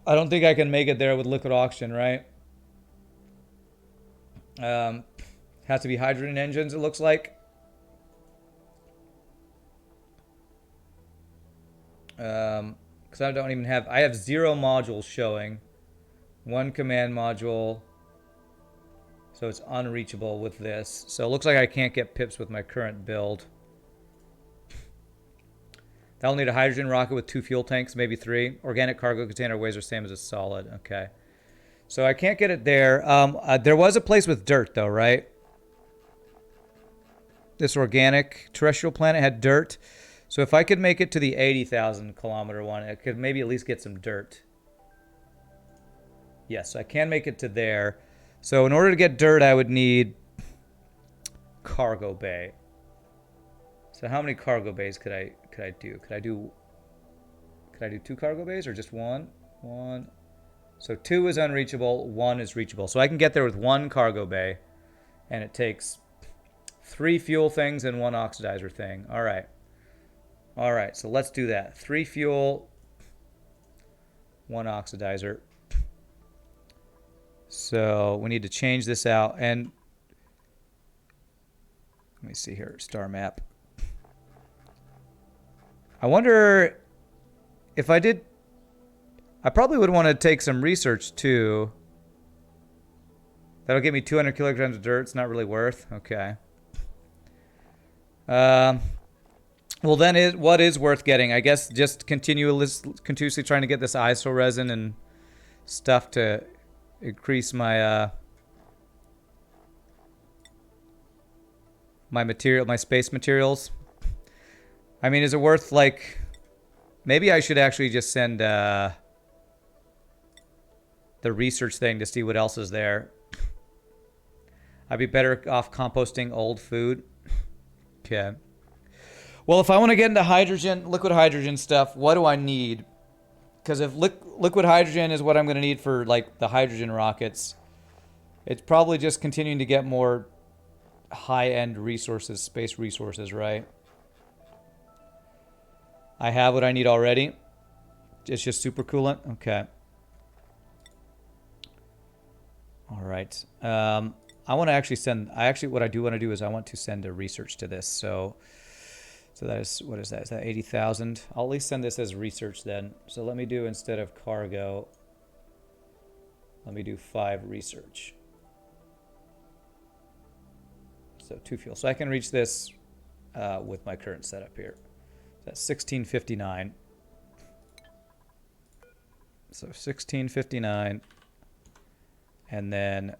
I don't think I can make it there with liquid oxygen, right? Has to be hydrogen engines, it looks like. Because I don't even have, I have 0 modules showing. 1 command module. So it's unreachable with this. So it looks like I can't get pips with my current build. That'll need a hydrogen rocket with 2 fuel tanks, maybe 3. Organic cargo container weighs the same as a solid. Okay. So I can't get it there. There was a place with dirt, though, right? This organic terrestrial planet had dirt. So if I could make it to the 80,000 kilometer one, I could maybe at least get some dirt. Yes, I can make it to there. So in order to get dirt, I would need cargo bay. So how many cargo bays could I do? Could I do 2 cargo bays or just 1? 1. So 2 is unreachable, 1 is reachable. So I can get there with 1 cargo bay, and it takes 3 fuel things and 1 oxidizer thing. All right. All right, so let's do that. 3 fuel, 1 oxidizer. So we need to change this out. And let me see here, star map. I wonder if I did, I probably would want to take some research too. That'll give me 200 kilograms of dirt. It's not really worth. Okay. Well, then what is worth getting? I guess just continuously trying to get this iso resin and stuff to increase my my space materials. I mean, is it worth, like, maybe I should actually just send the research thing to see what else is there. I'd be better off composting old food. Okay. Well, if I want to get into hydrogen, liquid hydrogen stuff, what do I need? Because if liquid hydrogen is what I'm going to need for, like, the hydrogen rockets, it's probably just continuing to get more high-end resources, space resources, right? I have what I need already. It's just super coolant. Okay. All right. I want to actually send, what I do want to do is I want to send a research to this. So that is, what is that? Is that 80,000? I'll at least send this as research then. So let me do, instead of cargo, let me do 5 research. So 2 fuel. So I can reach this with my current setup here. That's 1659. So 1659. And then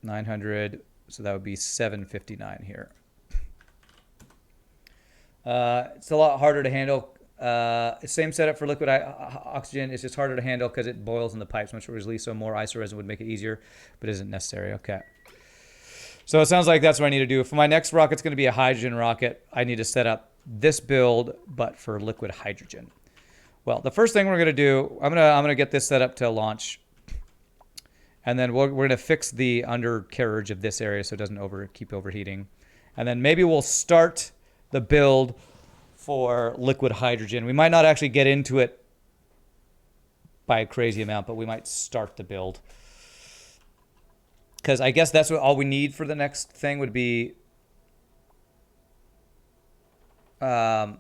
900. So that would be 759 here. It's a lot harder to handle. Same setup for liquid oxygen. It's just harder to handle because it boils in the pipes much more easily. So more iso resin would make it easier, but isn't necessary. Okay. So it sounds like that's what I need to do. For my next rocket, it's going to be a hydrogen rocket. I need to set up this build, but for liquid hydrogen. Well, the first thing we're going to do, I'm going to get this set up to launch And then we're going to fix the undercarriage of this area so it doesn't keep overheating. And then maybe we'll start the build for liquid hydrogen. We might not actually get into it by a crazy amount, but we might start the build. Because I guess that's what all we need for the next thing would be so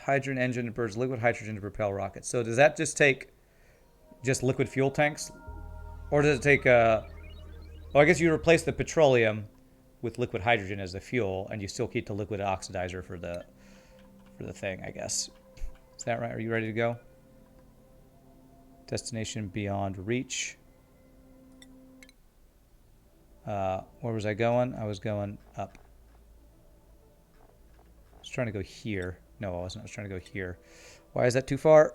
hydrogen engine burns liquid hydrogen to propel rockets. So does that just take just liquid fuel tanks? Or does it take well, I guess you replace the petroleum with liquid hydrogen as the fuel, and you still keep the liquid oxidizer for the thing, I guess. Is that right? Are you ready to go? Destination beyond reach. Where was I going? I was going up. I was trying to go here. No, I wasn't. I was trying to go here. Why is that too far?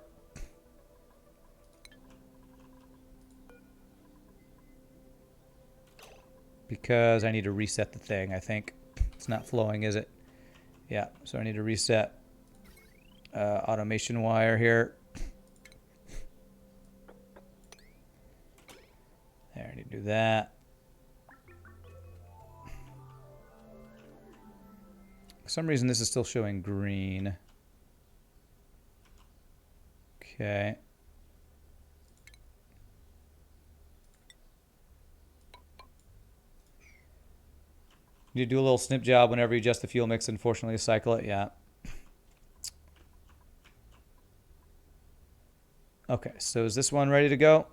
Because I need to reset the thing, I think. It's not flowing, is it? Yeah, so I need to reset automation wire here. There, I need to do that. For some reason, this is still showing green. Okay. You do a little snip job whenever you adjust the fuel mix. Unfortunately, you cycle it. Yeah. Okay, so is this one ready to go?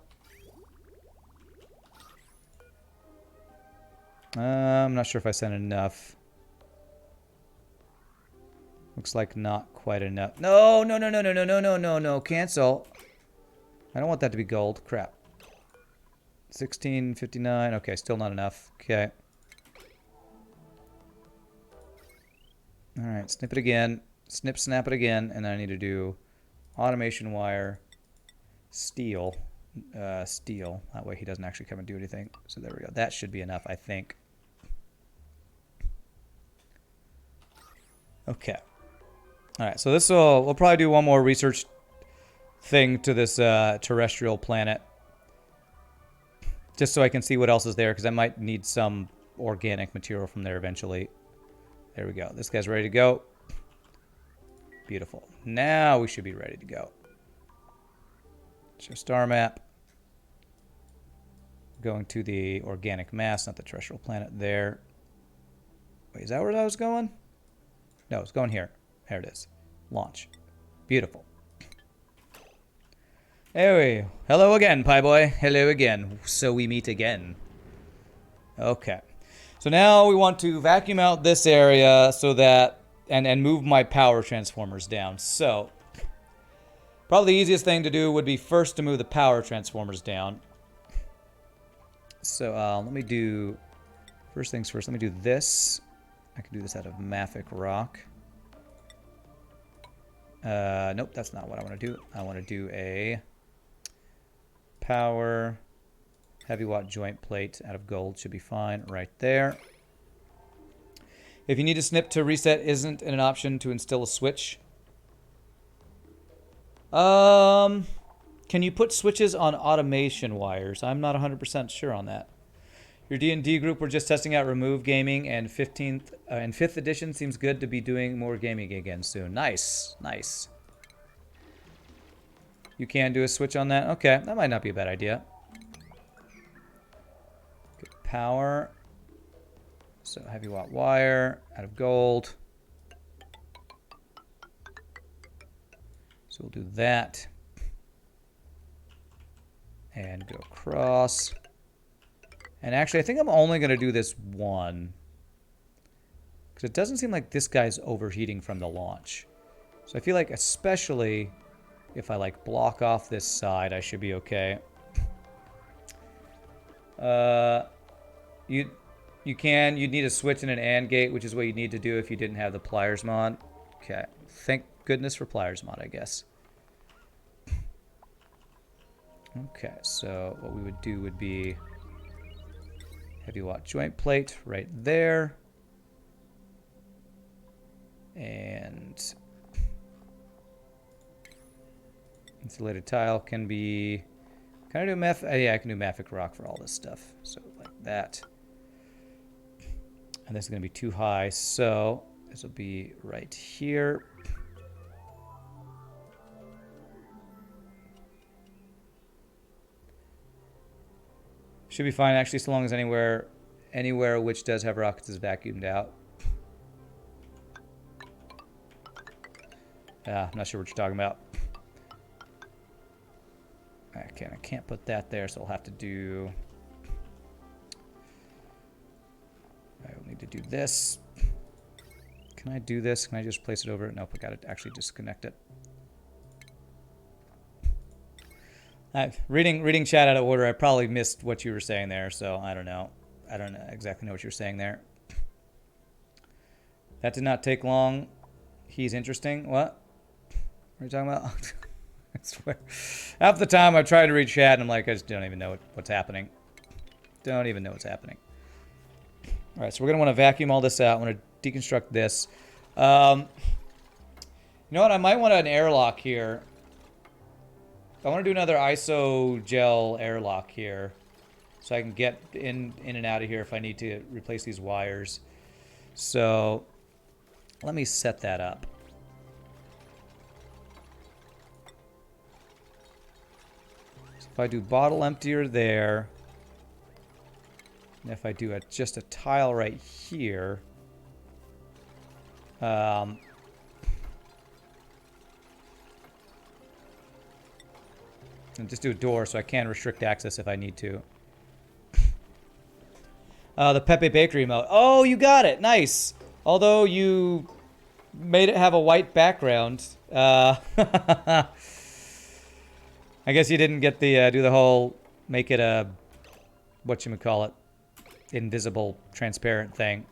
I'm not sure if I sent enough. Looks like not quite enough. No, no, no, no, no, no, no, no, no, no. Cancel. I don't want that to be gold. Crap. 1659. Okay, still not enough. Okay. All right, snip it again. Snip, snap it again. And then I need to do automation wire, steel. Steel. That way he doesn't actually come and do anything. So there we go. That should be enough, I think. Okay. All right, so this we'll probably do one more research thing to this terrestrial planet. Just so I can see what else is there, because I might need some organic material from there eventually. There we go. This guy's ready to go. Beautiful. Now we should be ready to go. Show star map. Going to the organic mass, not the terrestrial planet there. Wait, is that where I was going? No, it's going here. There it is. Launch. Beautiful. Hey, hello again, Pie Boy. Hello again. So we meet again. Okay. So now we want to vacuum out this area so that, and move my power transformers down. So, probably the easiest thing to do would be first to move the power transformers down. So let me do, first things first, let me do this. I can do this out of mafic rock. Nope, that's not what I want to do. I want to do a power heavy watt joint plate out of gold. Should be fine right there. If you need a snip to reset isn't an option to instill a switch. Can you put switches on automation wires? I'm not 100% sure on that. Your D&D group were just testing out Remove Gaming, and 5th edition seems good to be doing more gaming again soon. Nice, nice. You can do a switch on that? Okay, that might not be a bad idea. Good power. So heavy watt wire out of gold. So we'll do that. And go across. And actually, I think I'm only going to do this one. Because it doesn't seem like this guy's overheating from the launch. So I feel like especially if I like block off this side, I should be okay. You'd need a switch and an AND gate, which is what you'd need to do if you didn't have the pliers mod. Okay. Thank goodness for pliers mod, I guess. Okay, so what we would do would be heavy watt joint plate right there. And insulated tile can Can I do math? Yeah, I can do Mafic Rock for all this stuff. So like that. And this is going to be too high, so this will be right here. Should be fine, actually, so long as anywhere which does have rockets is vacuumed out. I'm not sure what you're talking about. I can't put that there, so I'll have to do... I will need to do this. Can I do this? Can I just place it over it? Nope, I gotta actually disconnect it. Reading chat out of order, I probably missed what you were saying there, so I don't know. I don't exactly know what you're saying there. That did not take long. He's interesting. What? What are you talking about? I swear. Half the time I try to read chat and I'm like, I just don't even know what's happening. Don't even know what's happening. All right, so we're going to want to vacuum all this out. I want to deconstruct this. You know what? I might want an airlock here. I want to do another ISO gel airlock here. So I can get in and out of here if I need to replace these wires. So let me set that up. So if I do bottle emptier there... And if I do just a tile right here, and just do a door so I can restrict access if I need to. The Pepe Bakery emote. Oh, you got it. Nice. Although you made it have a white background. I guess you didn't get the do the whole make it a whatchamacallit. Invisible, transparent thing.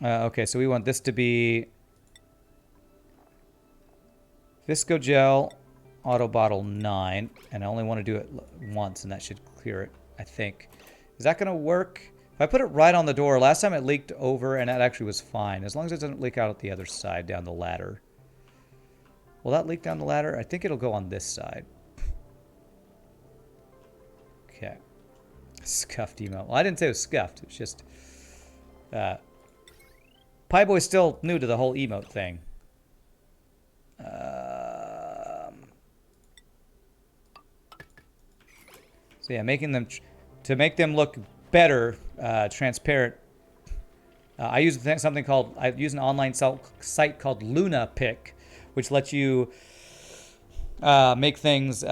Okay, so we want this to be Visco Gel Auto Bottle 9, and I only want to do it once, and that should clear it, I think. Is that going to work? If I put it right on the door, last time it leaked over, and that actually was fine, as long as it doesn't leak out at the other side down the ladder. Will that leak down the ladder? I think it'll go on this side. Okay. Scuffed emote. Well, I didn't say it was scuffed. It's just... Pieboy's still new to the whole emote thing. So yeah, making them... to make them look better, transparent, I use something called... I use an online site called Luna Pick, which lets you make things...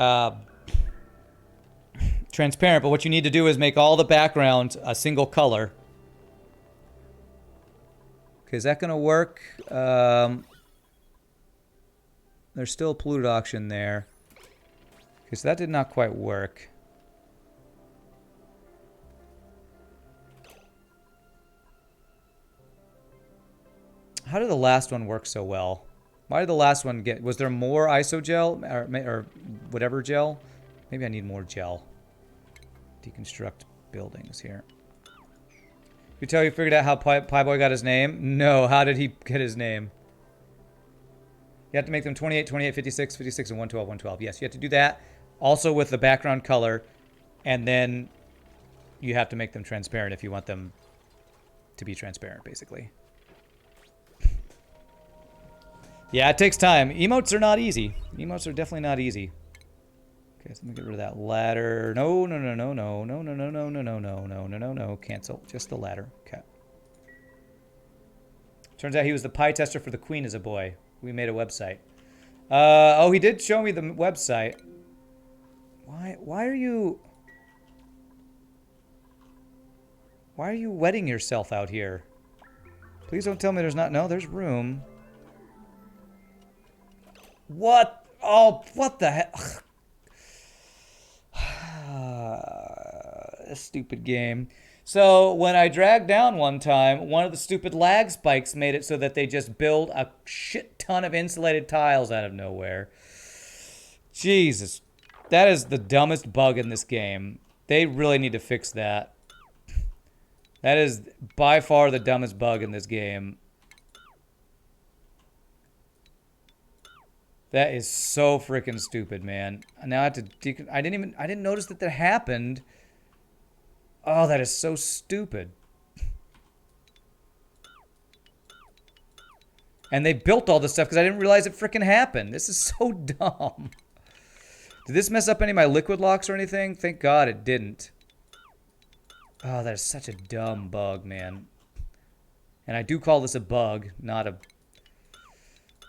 transparent, but what you need to do is make all the background a single color. Okay, is that going to work? There's still a polluted auction there. Okay, so that did not quite work. How did the last one work so well? Why did the last one get... Was there more ISO gel? Or whatever gel? Maybe I need more gel. Deconstruct buildings here. You tell you figured out how Pieboy got his name? No, how did he get his name? You have to make them 28, 28, 56, 56, and 112, 112. Yes, you have to do that. Also with the background color. And then you have to make them transparent if you want them to be transparent, basically. Yeah, it takes time. Emotes are not easy. Emotes are definitely not easy. Okay, so let me get rid of that ladder. No, no, no, no, no, no, no, no, no, no, no, no, no, no, no, no. Cancel. Just the ladder. Okay. Turns out he was the pie tester for the Queen as a boy. We made a website. Oh, he did show me the website. Why are you... Why are you wetting yourself out here? Please don't tell me there's not... No, there's room. What? Oh, what the heck? This stupid game. So when I dragged down one time, one of the stupid lag spikes made it so that they just build a shit ton of insulated tiles out of nowhere. Jesus. That is the dumbest bug in this game. They really need to fix that. That is by far the dumbest bug in this game. That is so freaking stupid, man. Now I have to I didn't notice that happened. Oh, that is so stupid. And they built all this stuff because I didn't realize it freaking happened. This is so dumb. Did this mess up any of my liquid locks or anything? Thank God it didn't. Oh, that is such a dumb bug, man. And I do call this a bug, not a...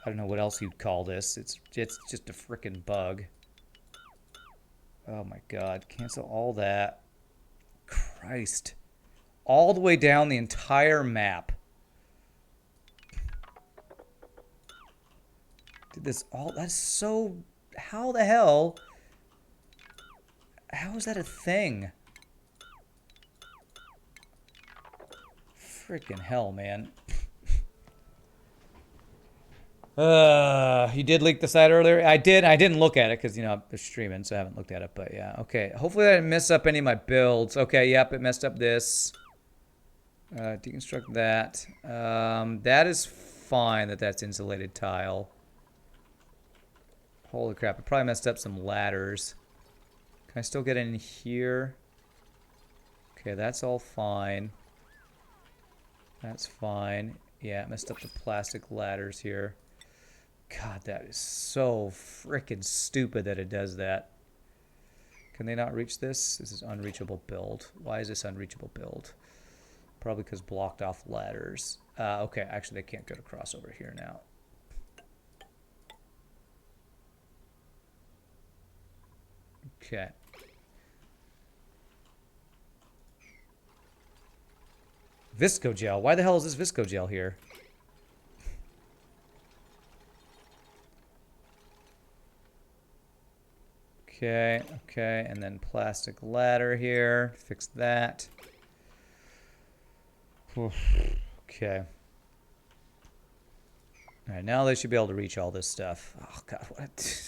I don't know what else you'd call this. It's just a freaking bug. Oh my God. Cancel all that. Christ. All the way down the entire map. Did this all... That's so... How the hell... How is that a thing? Freaking hell, man. You did leak the site earlier? I did. I didn't look at it because, you know, I'm streaming, so I haven't looked at it. But, yeah. Okay. Hopefully I didn't mess up any of my builds. Okay, yep, it messed up this. Deconstruct that. That is fine that that's insulated tile. Holy crap. I probably messed up some ladders. Can I still get in here? Okay, that's all fine. That's fine. Yeah, messed up the plastic ladders here. God, that is so freaking stupid that it does that. Can they not reach this? This is unreachable build. Why is this unreachable build? Probably because blocked off ladders. Okay, actually they can't go across over here now. Okay. Visco gel. Why the hell is this Visco gel here? Okay, okay, and then plastic ladder here. Fix that. Okay. Alright, now they should be able to reach all this stuff. Oh god,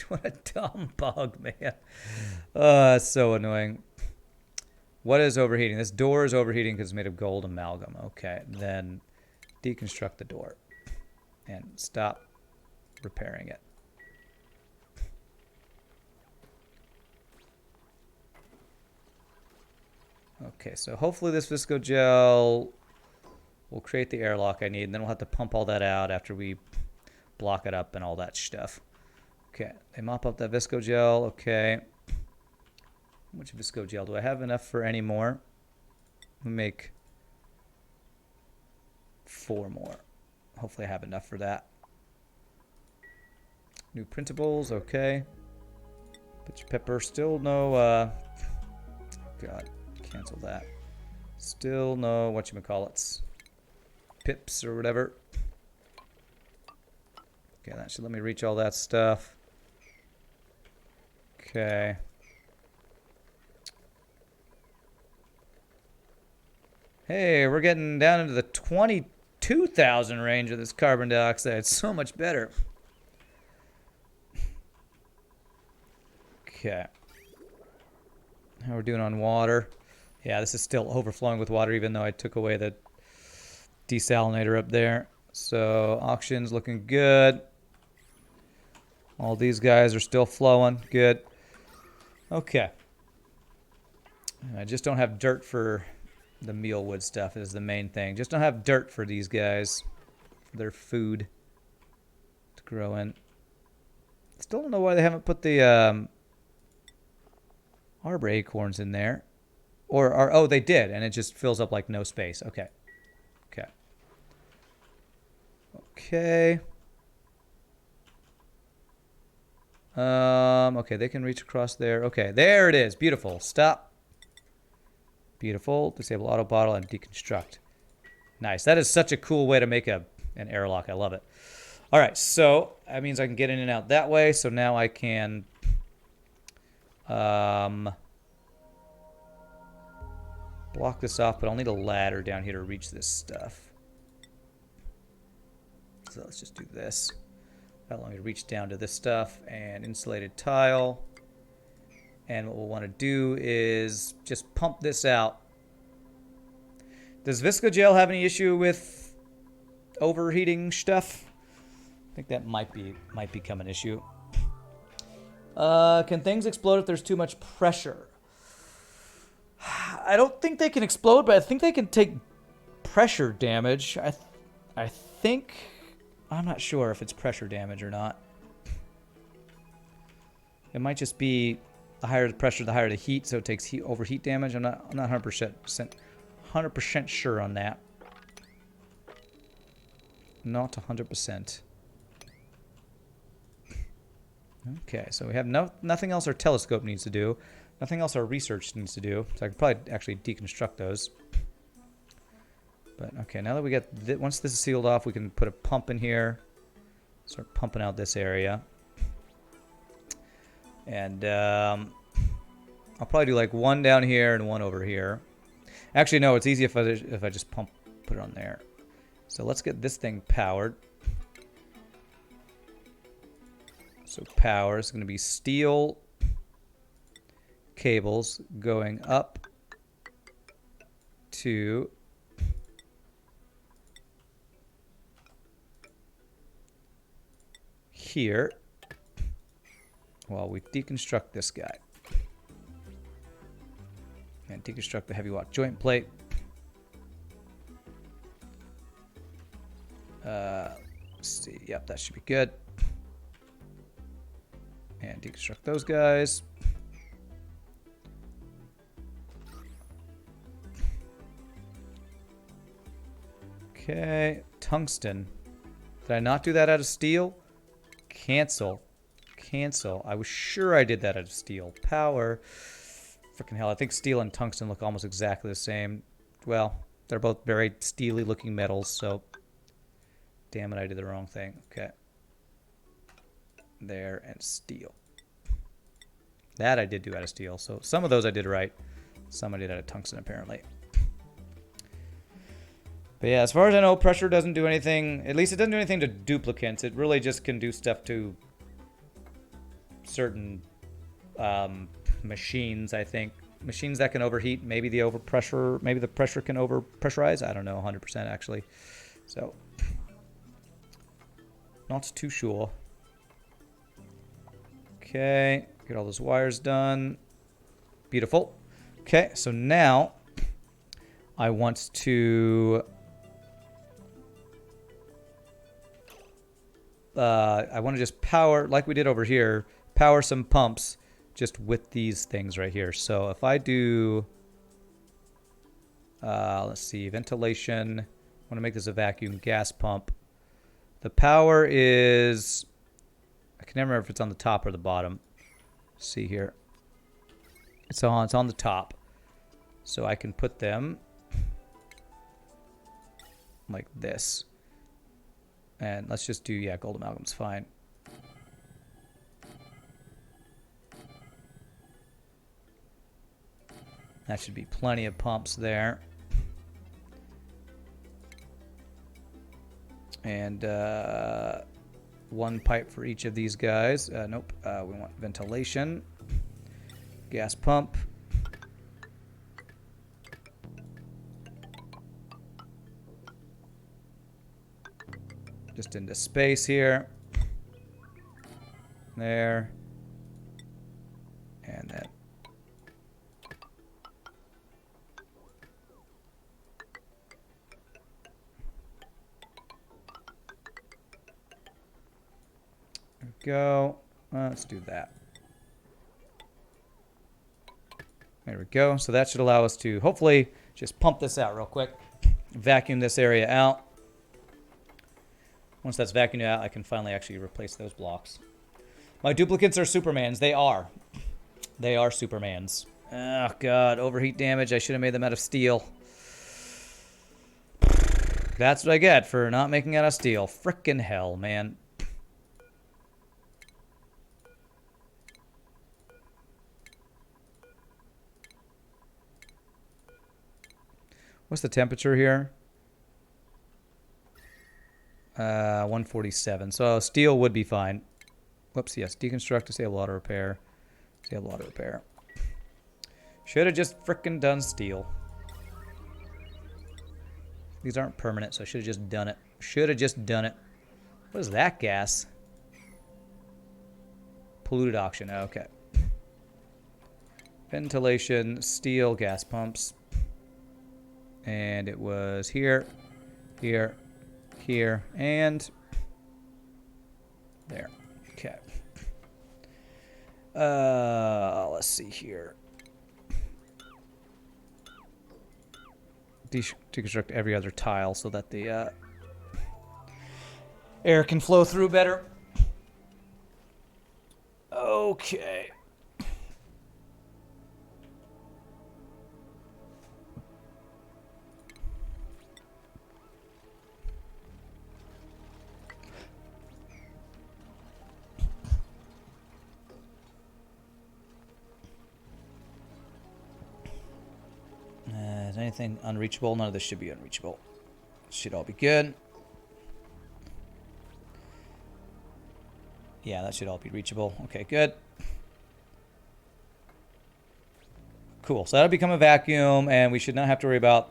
what a dumb bug, man. It's so annoying. What is overheating? This door is overheating because it's made of gold amalgam. Okay, then deconstruct the door. And stop repairing it. Okay, so hopefully this Visco gel will create the airlock I need, and then we'll have to pump all that out after we block it up and all that stuff. Okay, they mop up that Visco gel. Okay. How much Visco gel? Do I have enough for any more? We'll make 4 more. Hopefully I have enough for that. New printables. Okay. Pitch pepper. Still no, God. Cancel that. Still no whatchamacallits. Pips or whatever. Okay, that should let me reach all that stuff. Okay. Hey, we're getting down into the 22,000 range of this carbon dioxide. It's so much better. Okay. How we're doing on water? Yeah, this is still overflowing with water even though I took away the desalinator up there. So, auction's looking good. All these guys are still flowing. Good. Okay. I just don't have dirt for the mealwood stuff is the main thing. Just don't have dirt for these guys. For their food to grow in. Still don't know why they haven't put the arbor acorns in there. Or oh, they did, and it just fills up like no space. Okay. Okay. Okay. Okay, they can reach across there. Okay, there it is. Beautiful. Stop. Beautiful. Disable auto bottle and deconstruct. Nice. That is such a cool way to make an airlock. I love it. All right, so that means I can get in and out that way. So now I can block this off, but I'll need a ladder down here to reach this stuff. So let's just do this. That'll allow me to reach down to this stuff and insulated tile. And what we'll want to do is just pump this out. Does Visco gel have any issue with overheating stuff? I think that might become an issue. Can things explode if there's too much pressure? I don't think they can explode, but I think they can take pressure damage. I think... I'm not sure if it's pressure damage or not. It might just be the higher the pressure, the higher the heat, so it takes overheat damage. I'm not 100% sure on that. Not 100%. Okay, so we have nothing else our telescope needs to do. Nothing else our research needs to do. So I could probably actually deconstruct those. But okay, now that we got once this is sealed off, we can put a pump in here. Start pumping out this area. And I'll probably do like one down here and one over here. Actually, no, it's easy if I just put it on there. So let's get this thing powered. So power is going to be steel cables going up to here while we deconstruct this guy. And deconstruct the heavy walk joint plate. Let's see. Yep, that should be good. And deconstruct those guys. Okay, tungsten. Did I not do that out of steel? Cancel. Cancel. I was sure I did that out of steel. Power. Freaking hell, I think steel and tungsten look almost exactly the same. Well, they're both very steely looking metals, so... Damn it, I did the wrong thing. Okay. There, and steel. That I did do out of steel, so some of those I did right. Some I did out of tungsten, apparently. But yeah, as far as I know, pressure doesn't do anything. At least it doesn't do anything to duplicants. It really just can do stuff to certain machines, I think. Machines that can overheat. Maybe the overpressure, maybe the pressure can overpressurize. I don't know 100% actually. So, not too sure. Okay, get all those wires done. Beautiful. Okay, so now I want to just power, like we did over here, power some pumps just with these things right here. So if I do, let's see, ventilation, I want to make this a vacuum gas pump. The power is, I can never remember if it's on the top or the bottom. Let's see here. It's on the top. So I can put them like this. And let's just do, yeah, gold amalgam's fine. That should be plenty of pumps there. And one pipe for each of these guys. Nope, we want ventilation. Gas pump. Just into space here. There. And then. There we go. Let's do that. There we go. So that should allow us to hopefully just pump this out real quick. Vacuum this area out. Once that's vacuumed out, I can finally actually replace those blocks. My duplicates are Supermans. They are. They are Supermans. Oh, God. Overheat damage. I should have made them out of steel. That's what I get for not making out of steel. Frickin' hell, man. What's the temperature here? 147. So steel would be fine. Whoops, yes. Deconstruct, disable auto repair. Disable auto repair. Should have just frickin' done steel. These aren't permanent, so I should have just done it. Should have just done it. What is that gas? Polluted auction. Okay. Ventilation, steel, gas pumps. And it was here, here, here, and there. Okay. Let's see here. Deconstruct every other tile so that the air can flow through better. Okay. Is anything unreachable? None of this should be unreachable. Should all be good. Yeah, that should all be reachable. Okay, good. Cool. So that'll become a vacuum, and we should not have to worry about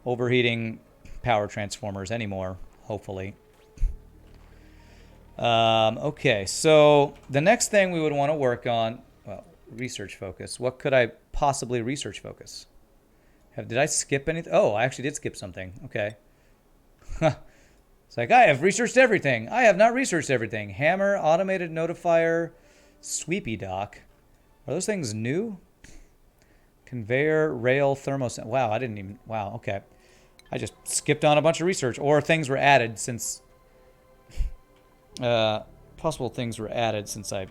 overheating power transformers anymore, hopefully. Okay, so the next thing we would want to work on, well, research focus. What could I possibly research focus? Did I skip anything? Oh, I actually did skip something. Okay. It's like, I have researched everything. I have not researched everything. Hammer, automated notifier, sweepy dock. Are those things new? Conveyor, rail, thermos. Wow, I didn't even... Wow, okay. I just skipped on a bunch of research. Or things were added since... possible things were added since I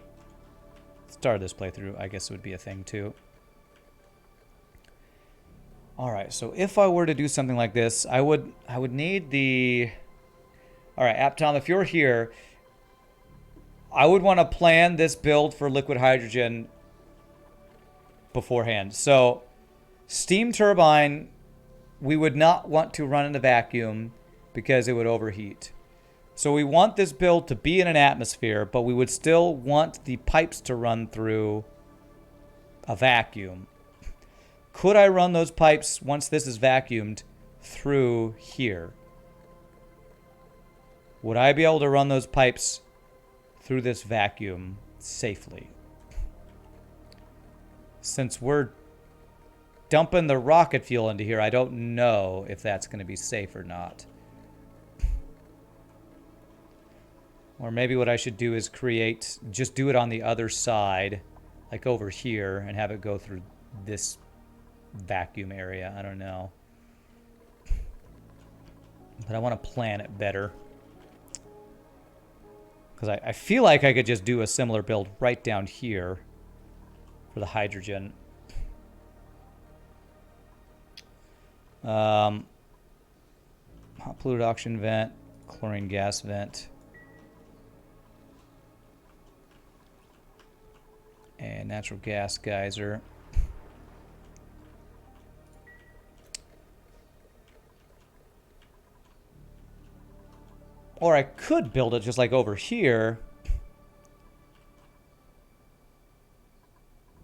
started this playthrough. I guess it would be a thing, too. Alright, so if I were to do something like this, I would need the... Alright, AppTom, if you're here, I would want to plan this build for liquid hydrogen beforehand. So, steam turbine, we would not want to run in a vacuum because it would overheat. So we want this build to be in an atmosphere, but we would still want the pipes to run through a vacuum. Could I run those pipes, once this is vacuumed, through here? Would I be able to run those pipes through this vacuum safely? Since we're dumping the rocket fuel into here, I don't know if that's going to be safe or not. Or maybe what I should do is just do it on the other side, like over here, and have it go through this vacuum area. I don't know. But I want to plan it better. Because I feel like I could just do a similar build right down here for the hydrogen. Hot polluted oxygen vent, chlorine gas vent. And natural gas geyser. Or I could build it just like over here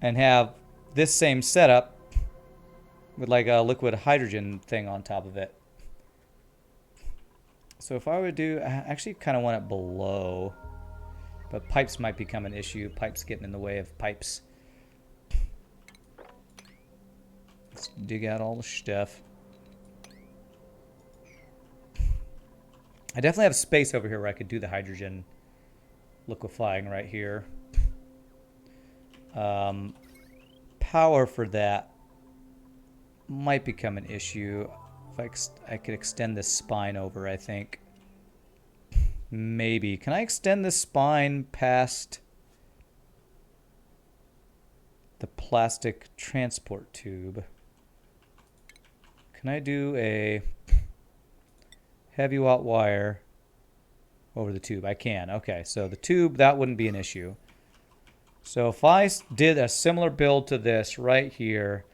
and have this same setup with like a liquid hydrogen thing on top of it. So if I would do, I actually kind of want it below, but pipes might become an issue. Pipes getting in the way of pipes. Let's dig out all the stuff. I definitely have space over here where I could do the hydrogen liquefying right here. Power for that might become an issue. If I could extend this spine over, I think. Maybe. Can I extend this spine past the plastic transport tube? Can I do a heavy watt wire over the tube? I can. Okay, so the tube, that wouldn't be an issue. So if I did a similar build to this right here,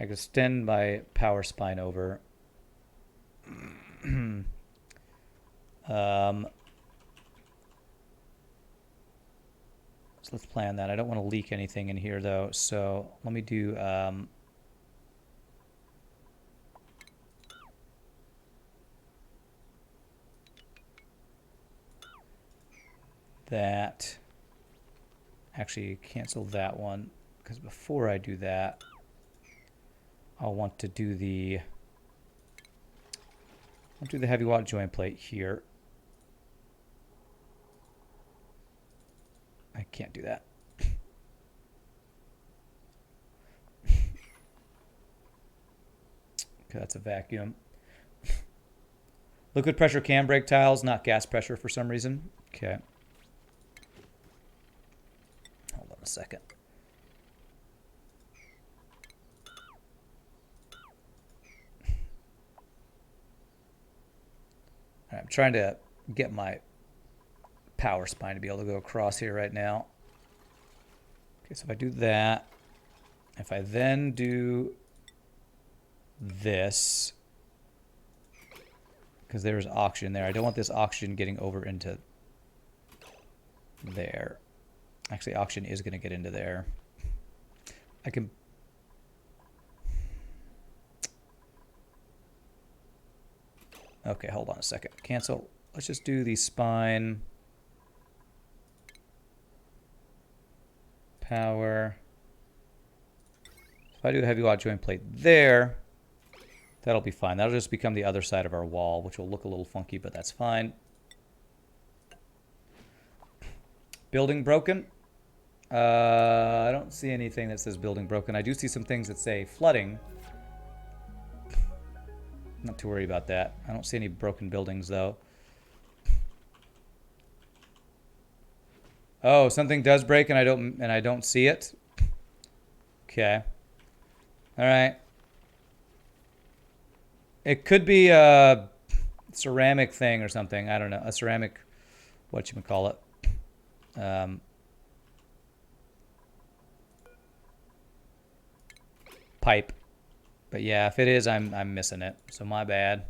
I could extend my power spine over. So let's plan that. I don't want to leak anything in here though, so let me do that. actually cancel that one, because before I do that, I'll want to do the heavy wad joint plate here. I can't do that. Okay, that's a vacuum. Liquid pressure can break tiles, not gas pressure for some reason. Okay. Hold on a second. All right, I'm trying to get my power spine to be able to go across here right now. Okay, so if I do that, if I then do this, because there's oxygen there. I don't want this oxygen getting over into there. Actually, oxygen is going to get into there. I can... Okay, hold on a second. Cancel. Let's just do the spine. Power. If I do the heavy wad joint plate there, that'll be fine. That'll just become the other side of our wall, which will look a little funky, but that's fine. Building broken. I don't see anything that says building broken. I do see some things that say flooding. Not to worry about that. I don't see any broken buildings, though. Oh, something does break and I don't see it. Okay. All right. It could be a ceramic thing or something. I don't know. A ceramic, whatchamacallit. Pipe. But yeah, if it is, I'm missing it. So my bad.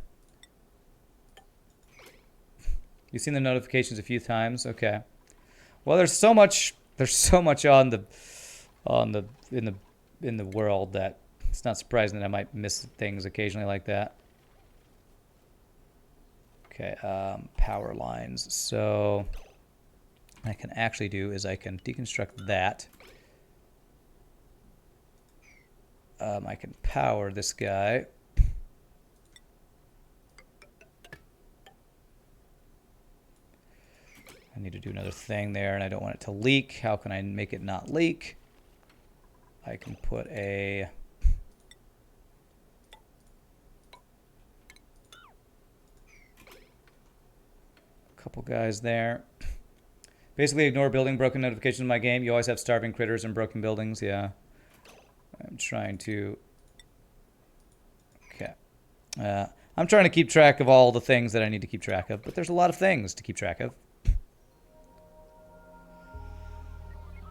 You've seen the notifications a few times? Okay. Well, there's so much on the in the world that it's not surprising that I might miss things occasionally like that. Okay, power lines. So what I can actually do is I can deconstruct that. I can power this guy. I need to do another thing there, and I don't want it to leak. How can I make it not leak? I can put a couple guys there. Basically, ignore building broken notifications in my game. You always have starving critters and broken buildings. Yeah. I'm trying to... Okay. I'm trying to keep track of all the things that I need to keep track of, but there's a lot of things to keep track of.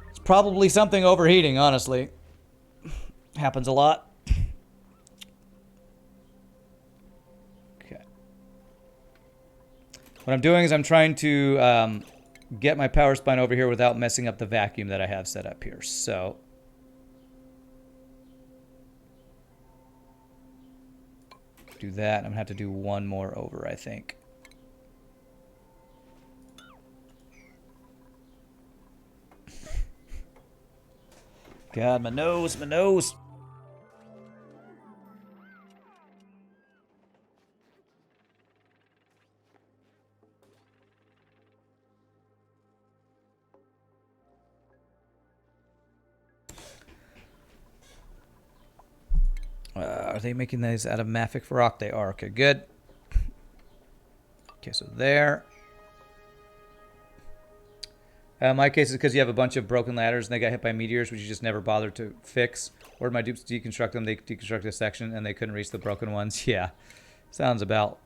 It's probably something overheating, honestly. Happens a lot. Okay. What I'm doing is I'm trying to get my power spine over here without messing up the vacuum that I have set up here. So... do that. I'm going to have to do one more over, I think. God, my nose, my nose. Are they making these out of Mafic rock? They are. Okay, good. Okay, so there. My case is because you have a bunch of broken ladders and they got hit by meteors, which you just never bothered to fix. Or my dupes deconstruct them. They deconstruct a section and they couldn't reach the broken ones. Yeah, sounds about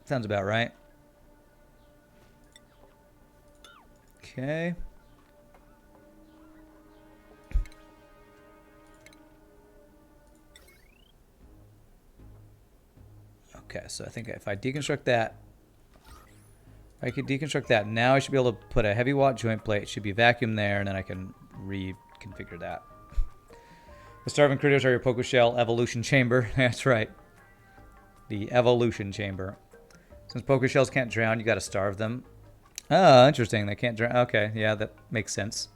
right. Okay. Okay, so I think if I deconstruct that, I could deconstruct that. Now I should be able to put a heavy watt joint plate. It should be vacuum there, and then I can reconfigure that. The starving critters are your PokéShell evolution chamber. That's right. The evolution chamber. Since PokéShells can't drown, you got to starve them. Oh, interesting. They can't drain. Okay, yeah, that makes sense.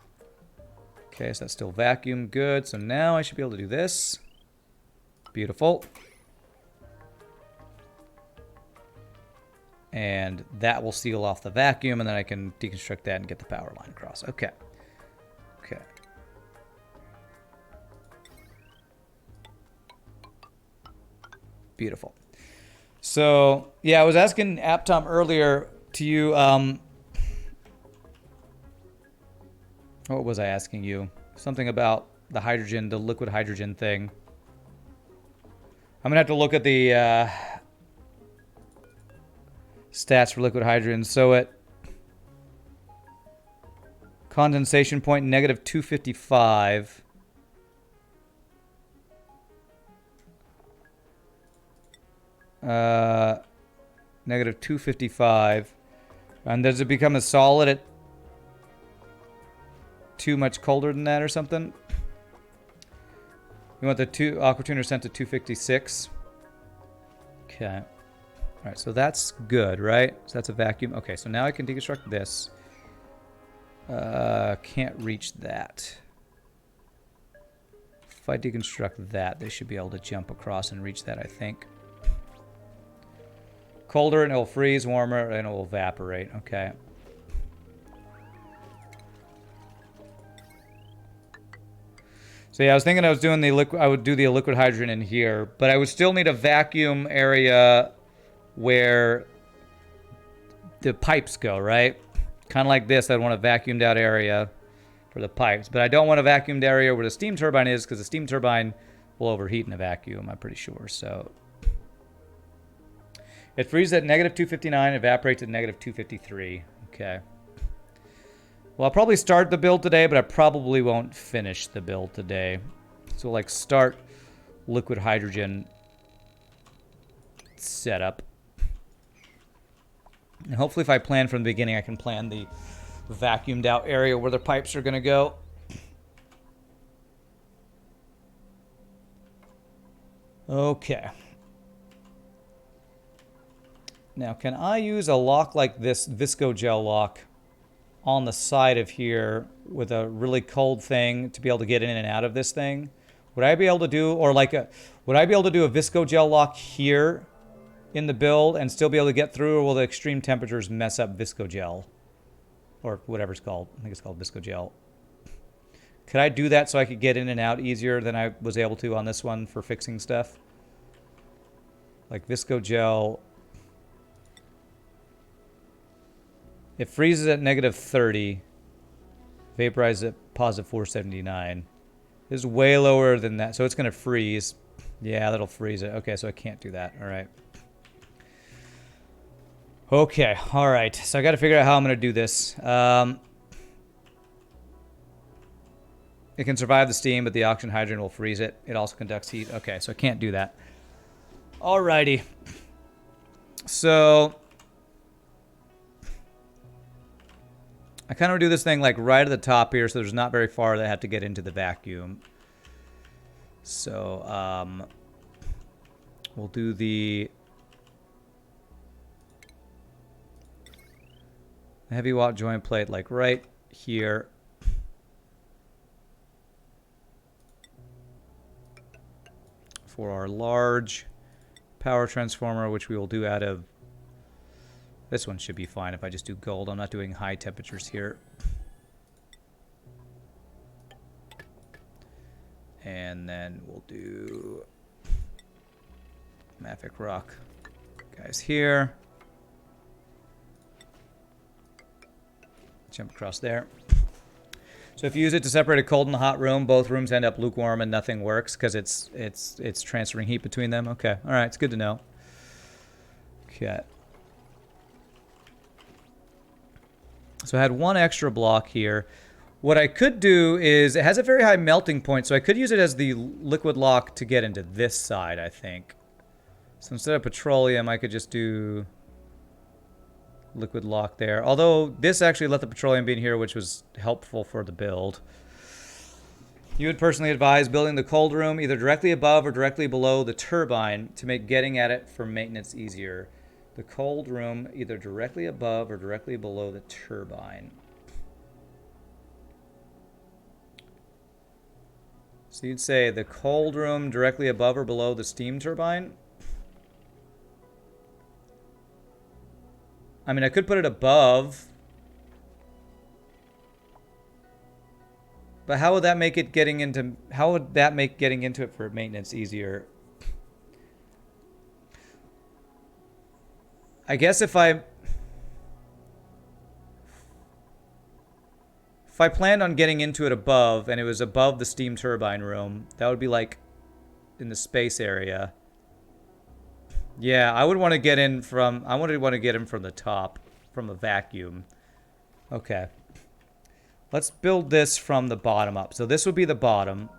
Okay, so that's still vacuum. Good. So now I should be able to do this. Beautiful. And that will seal off the vacuum, and then I can deconstruct that and get the power line across. Okay. Okay. Beautiful. So, yeah, I was asking AppTom earlier to you, what was I asking you? Something about the hydrogen, the liquid hydrogen thing. I'm going to have to look at the stats for liquid hydrogen. So at condensation point, negative 255. Negative 255. And does it become a solid at too much colder than that or something? You want the aqua tuner sent to 256. Okay. All right, so that's good, right? So that's a vacuum. Okay, so now I can deconstruct this. Can't reach that. If I deconstruct that, they should be able to jump across and reach that, I think. Colder and it'll freeze, warmer and it will evaporate. Okay. So yeah, I was thinking I was doing the liquid. I would do the liquid hydrogen in here, but I would still need a vacuum area where the pipes go, right? Kind of like this. I'd want a vacuumed out area for the pipes, but I don't want a vacuumed area where the steam turbine is, because the steam turbine will overheat in a vacuum, I'm pretty sure. So it freezes at negative 259, evaporates at negative 253. Okay. Well, I'll probably start the build today, but I probably won't finish the build today. So, like, start liquid hydrogen setup. And hopefully if I plan from the beginning, I can plan the vacuumed out area where the pipes are going to go. Okay. Now, can I use a lock like this, Visco gel lock, on the side of here with a really cold thing to be able to get in and out of this thing? Would I be able to do, or like would I be able to do a Visco gel lock here in the build and still be able to get through, or will the extreme temperatures mess up Visco gel? Or whatever it's called. I think it's called Visco gel. Could I do that so I could get in and out easier than I was able to on this one for fixing stuff? Like Visco gel. It freezes at negative 30. Vaporizes at positive 479. This is way lower than that, so it's going to freeze. Yeah, that'll freeze it. Okay, so I can't do that. All right. Okay, all right. So I got to figure out how I'm going to do this. It can survive the steam, but the oxygen hydrogen will freeze it. It also conducts heat. Okay, so I can't do that. All righty. So I kind of do this thing like right at the top here, so there's not very far that I have to get into the vacuum. So we'll do the heavy watt joint plate like right here. For our large power transformer, which we will do out of, this one should be fine if I just do gold. I'm not doing high temperatures here. And then we'll do Mafic Rock guys here. Jump across there. So if you use it to separate a cold and a hot room, both rooms end up lukewarm and nothing works because it's transferring heat between them. Okay, all right, it's good to know. Okay. So I had one extra block here. What I could do is, it has a very high melting point, so I could use it as the liquid lock to get into this side, I think. So instead of petroleum, I could just do liquid lock there. Although this actually let the petroleum be in here, which was helpful for the build. You would personally advise building the cold room either directly above or directly below the turbine to make getting at it for maintenance easier. the cold room either directly above or directly below the turbine. So you'd say the cold room directly above or below the steam turbine? I mean, I could put it above. But how would that make it getting into... How would that make getting into it for maintenance easier? I guess if I planned on getting into it above, and it was above the steam turbine room, that would be like in the space area. Yeah, I would want to get in from... I would want to get in from the top, from a vacuum. Okay. Let's build this from the bottom up. So this would be the bottom.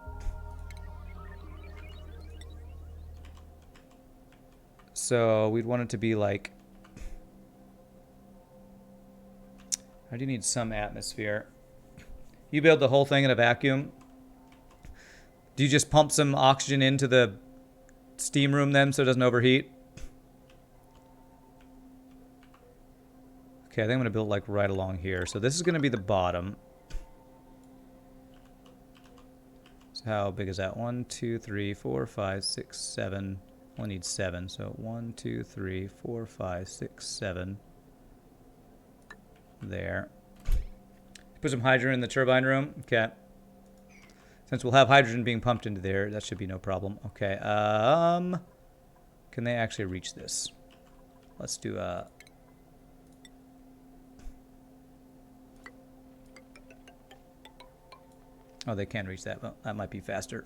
So we'd want it to be like... I do need some atmosphere. You build the whole thing in a vacuum? Do you just pump some oxygen into the steam room then so it doesn't overheat? Okay, I think I'm going to build like right along here. So this is going to be the bottom. So how big is that? 1, 2, 3, 4, 5, 6, 7. Only need 7. So 1, 2, 3, 4, 5, 6, 7. There. Put some hydrogen in the turbine room. Okay. Since we'll have hydrogen being pumped into there, that should be no problem. Okay. Can they actually reach this? Let's do a... Oh, they can reach that. Well, that might be faster.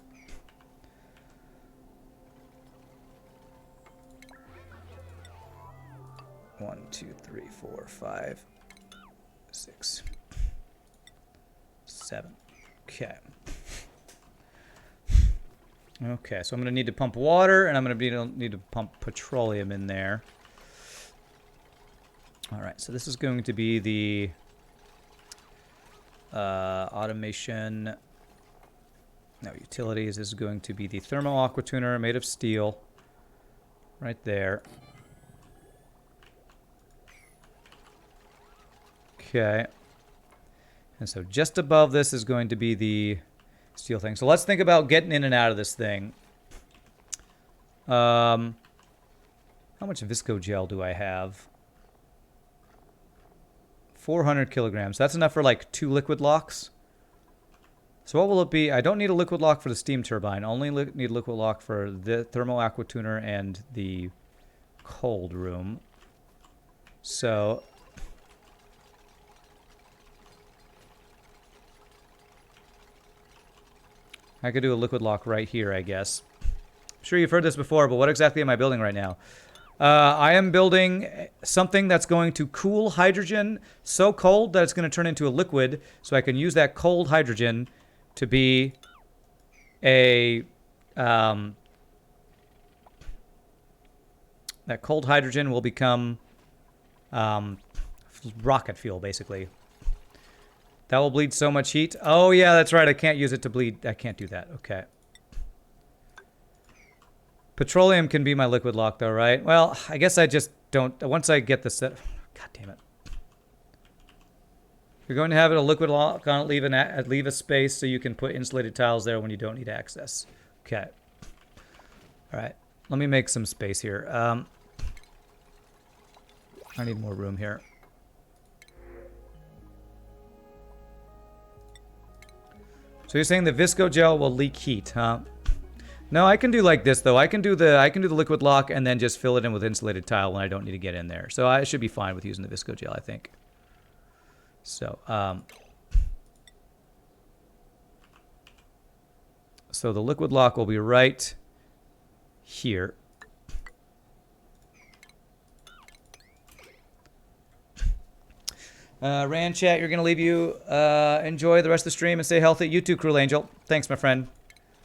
One, 2, 3, 4, 5, 6, 7. Okay. Okay, so I'm going to need to pump water, and I'm going to need to pump petroleum in there. All right, so this is going to be the automation. No, utilities. This is going to be the thermal aqua tuner made of steel. Right there. Okay. And so just above this is going to be the steel thing. So let's think about getting in and out of this thing. How much visco gel do I have? 400 kilograms. That's enough for like 2 liquid locks. So what will it be? I don't need a liquid lock for the steam turbine. I only need a liquid lock for the thermal aqua tuner and the cold room. So... I could do a liquid lock right here, I guess. I'm sure you've heard this before, but what exactly am I building right now? I am building something that's going to cool hydrogen so cold that it's going to turn into a liquid, so I can use that cold hydrogen to be a... that cold hydrogen will become rocket fuel, basically. That will bleed so much heat. Oh, yeah, that's right. I can't use it to bleed. I can't do that. Okay. Petroleum can be my liquid lock, though, right? Well, I guess I just don't... Once I get the set... God damn it. You're going to have it a liquid lock on it, leave a space so you can put insulated tiles there when you don't need access. Okay. All right. Let me make some space here. I need more room here. So you're saying the visco gel will leak heat, huh? No, I can do like this though. I can do the liquid lock and then just fill it in with insulated tile when I don't need to get in there. So I should be fine with using the visco gel, I think. So so the liquid lock will be right here. Rand chat, you're going to leave you. Enjoy the rest of the stream and stay healthy. You too, Cruel Angel. Thanks, my friend.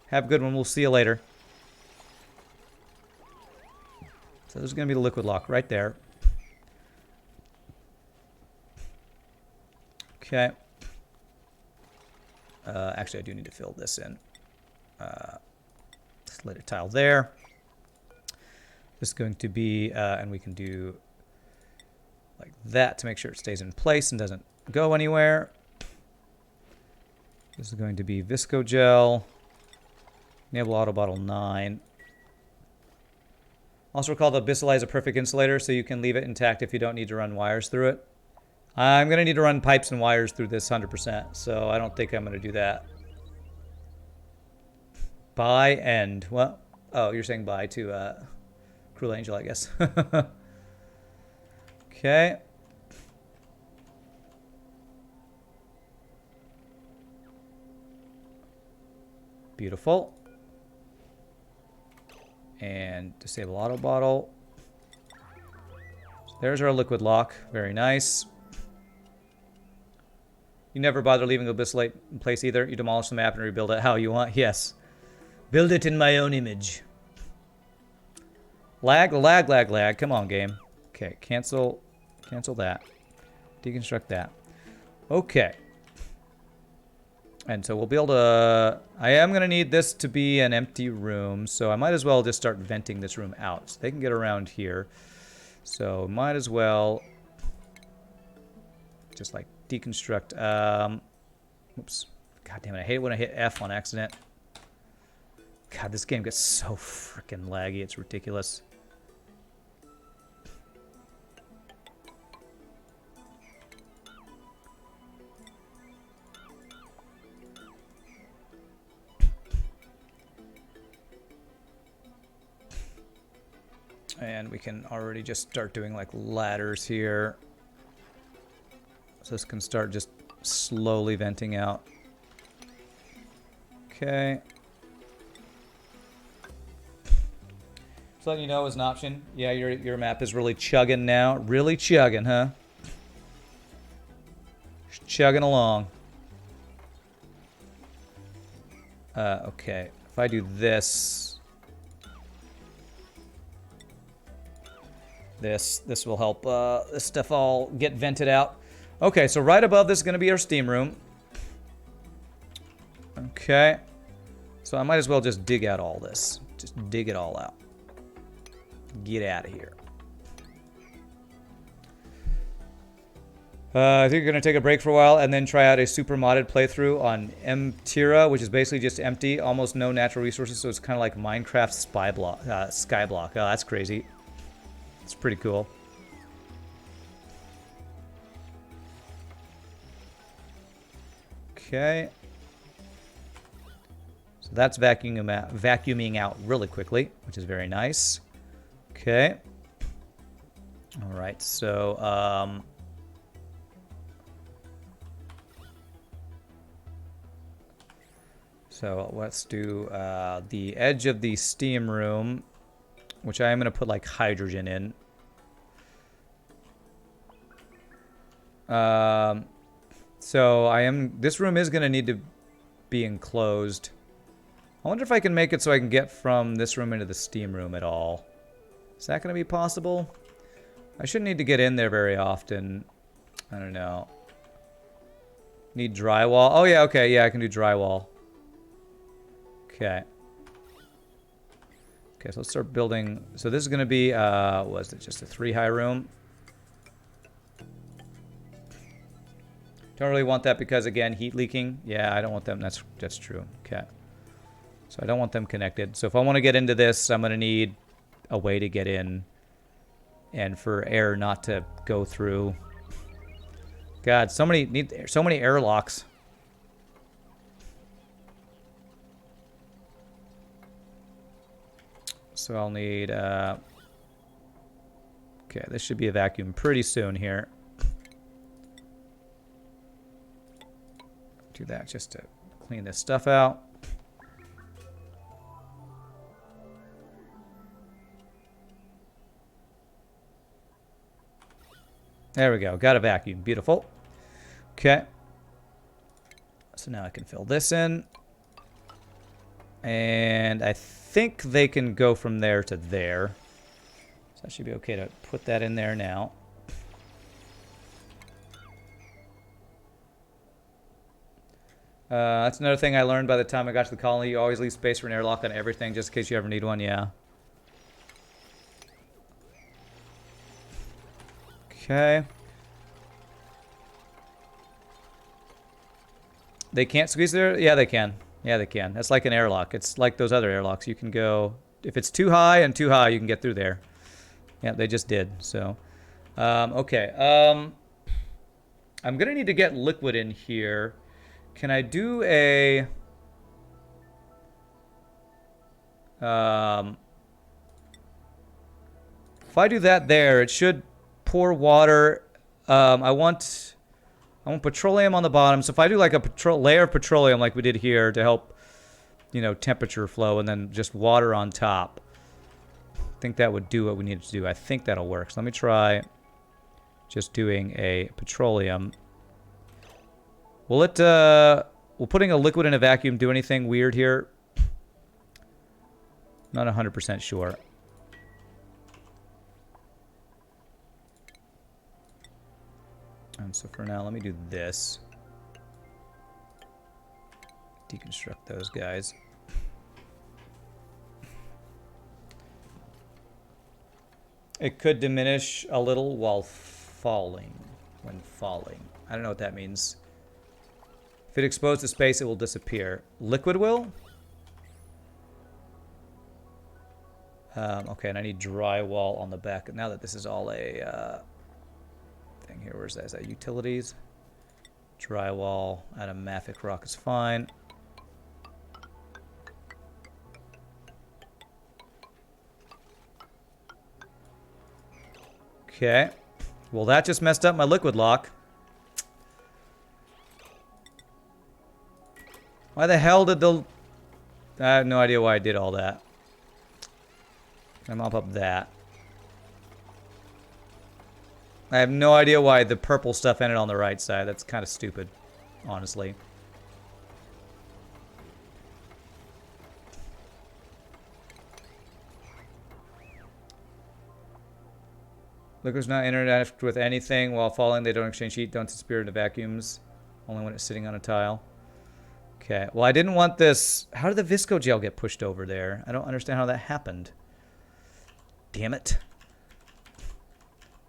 Have a good one. We'll see you later. So there's going to be the liquid lock right there. Okay. Actually, I do need to fill this in. Just let it tile there. This is going to be, and we can do like that to make sure it stays in place and doesn't go anywhere. This is going to be Visco Gel. Enable Auto Bottle 9. Also recall the Bissell is a perfect insulator, so you can leave it intact if you don't need to run wires through it. I'm going to need to run pipes and wires through this 100%, so I don't think I'm going to do that. Bye and what? Oh, you're saying bye to Cruel Angel, I guess. Okay. Beautiful. And disable auto bottle. There's our liquid lock. Very nice. You never bother leaving the Abyssal in place either. You demolish the map and rebuild it how you want. Yes. Build it in my own image. Lag, lag, lag, lag. Come on, game. Okay, cancel that. Deconstruct that. Okay. And so we'll be able to... I am going to need this to be an empty room, so I might as well just start venting this room out. So they can get around here. So might as well just like deconstruct... Oops. God damn it, I hate when I hit F on accident. God, this game gets so freaking laggy, it's ridiculous. And we can already just start doing like ladders here. So this can start just slowly venting out. Okay. Just letting you know as an option. Yeah, your map is really chugging now. Really chugging, huh? Just chugging along. Okay. If I do this... This will help this stuff all get vented out. Okay, so right above this is going to be our steam room. Okay. So I might as well just dig out all this. Just dig it all out. Get out of here. I think we're going to take a break for a while and then try out a super modded playthrough on Mtira, which is basically just empty, almost no natural resources, so it's kind of like Minecraft Skyblock. Oh, that's crazy. It's pretty cool. Okay. So that's vacuuming out really quickly, which is very nice. Okay. All right. So, let's do the edge of the steam room, which I am going to put like hydrogen in. So this room is going to need to be enclosed. I wonder if I can make it so I can get from this room into the steam room at all. Is that going to be possible? I shouldn't need to get in there very often. I don't know. Need drywall. Oh yeah, okay, yeah, I can do drywall. Okay. Okay, so let's start building. So this is going to be, was it just a 3-high room? Don't really want that because, again, heat leaking. Yeah, I don't want them. That's true. Okay. So I don't want them connected. So if I want to get into this, I'm going to need a way to get in and for air not to go through. God, so many airlocks. So I'll need, okay, this should be a vacuum pretty soon here. Do that just to clean this stuff out. There we go. Got a vacuum. Beautiful. Okay. So now I can fill this in. And I think they can go from there to there. So that should be okay to put that in there now. That's another thing I learned by the time I got to the colony. You always leave space for an airlock on everything just in case you ever need one, yeah. Okay. They can't squeeze there? Yeah, they can. Yeah, they can. That's like an airlock. It's like those other airlocks. You can go... If it's too high and too high, you can get through there. Yeah, they just did. So, okay. I'm going to need to get liquid in here. Can I do a... if I do that there, it should pour water. I want petroleum on the bottom. So if I do like a layer of petroleum like we did here to help, you know, temperature flow, and then just water on top, I think that would do what we needed to do. I think that'll work. So let me try just doing a petroleum. Will it, will putting a liquid in a vacuum do anything weird here? Not 100% sure. And so for now, let me do this. Deconstruct those guys. It could diminish a little while falling. When falling. I don't know what that means. If it exposed to space, it will disappear. Liquid will? Okay, and I need drywall on the back. Now that this is all a thing here, where's that? Is that utilities? Drywall out of mafic rock is fine. Okay. Well, that just messed up my liquid lock. Why the hell did the... I have no idea why I did all that. Can I mop up that? I have no idea why the purple stuff ended on the right side. That's kind of stupid, honestly. Liquid's not interact with anything while falling. They don't exchange heat, don't disappear into vacuums. Only when it's sitting on a tile. Okay, well I didn't want this... How did the visco gel get pushed over there? I don't understand how that happened. Damn it.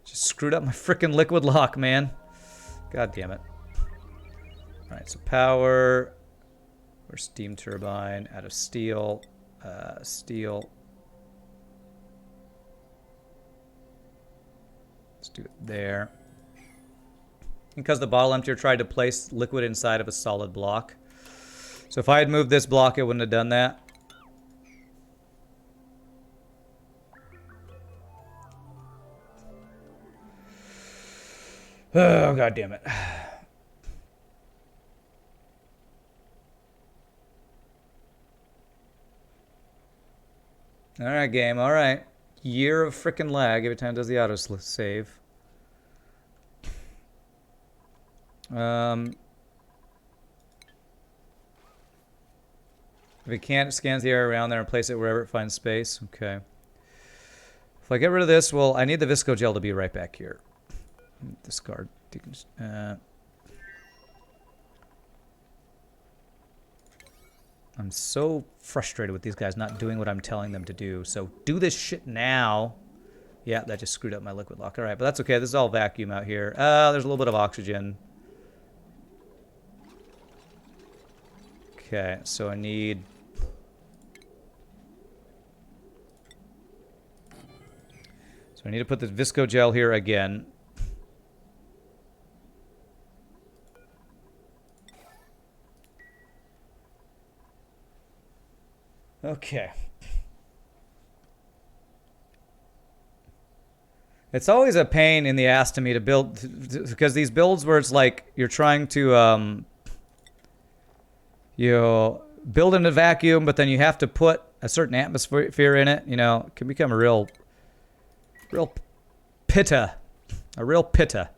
Just screwed up my frickin' liquid lock, man. God damn it. Alright, so power. Or steam turbine out of steel. Steel. Let's do it there. Because the bottle emptier tried to place liquid inside of a solid block. So if I had moved this block, it wouldn't have done that. Oh, God damn it. Alright, game. Alright. Year of frickin' lag every time it does the auto save. If it can't, it scans the area around there and place it wherever it finds space. Okay. If I get rid of this, well, I need the visco gel to be right back here. Discard. I'm so frustrated with these guys not doing what I'm telling them to do. So do this shit now. Yeah, that just screwed up my liquid lock. All right, but that's okay. This is all vacuum out here. There's a little bit of oxygen. Okay, so I need... So I need to put the visco gel here again. Okay. It's always a pain in the ass to me to build, because these builds where it's like you're trying to you build in a vacuum, but then you have to put a certain atmosphere in it, you know, it can become a real pitta. A real pitta.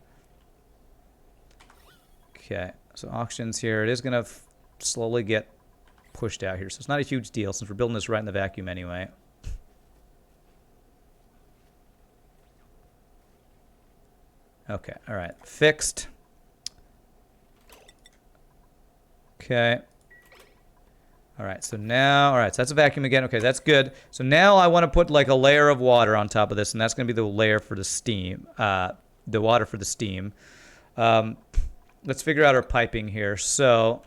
Okay, so oxygen's here. It is going to slowly get pushed out here, so it's not a huge deal since we're building this right in the vacuum anyway. Okay, all right, fixed. Okay. All right, so now, all right, so that's a vacuum again. Okay, that's good. So now I want to put like a layer of water on top of this, and that's going to be the layer for the steam. the water for the steam. Let's figure out our piping here. So,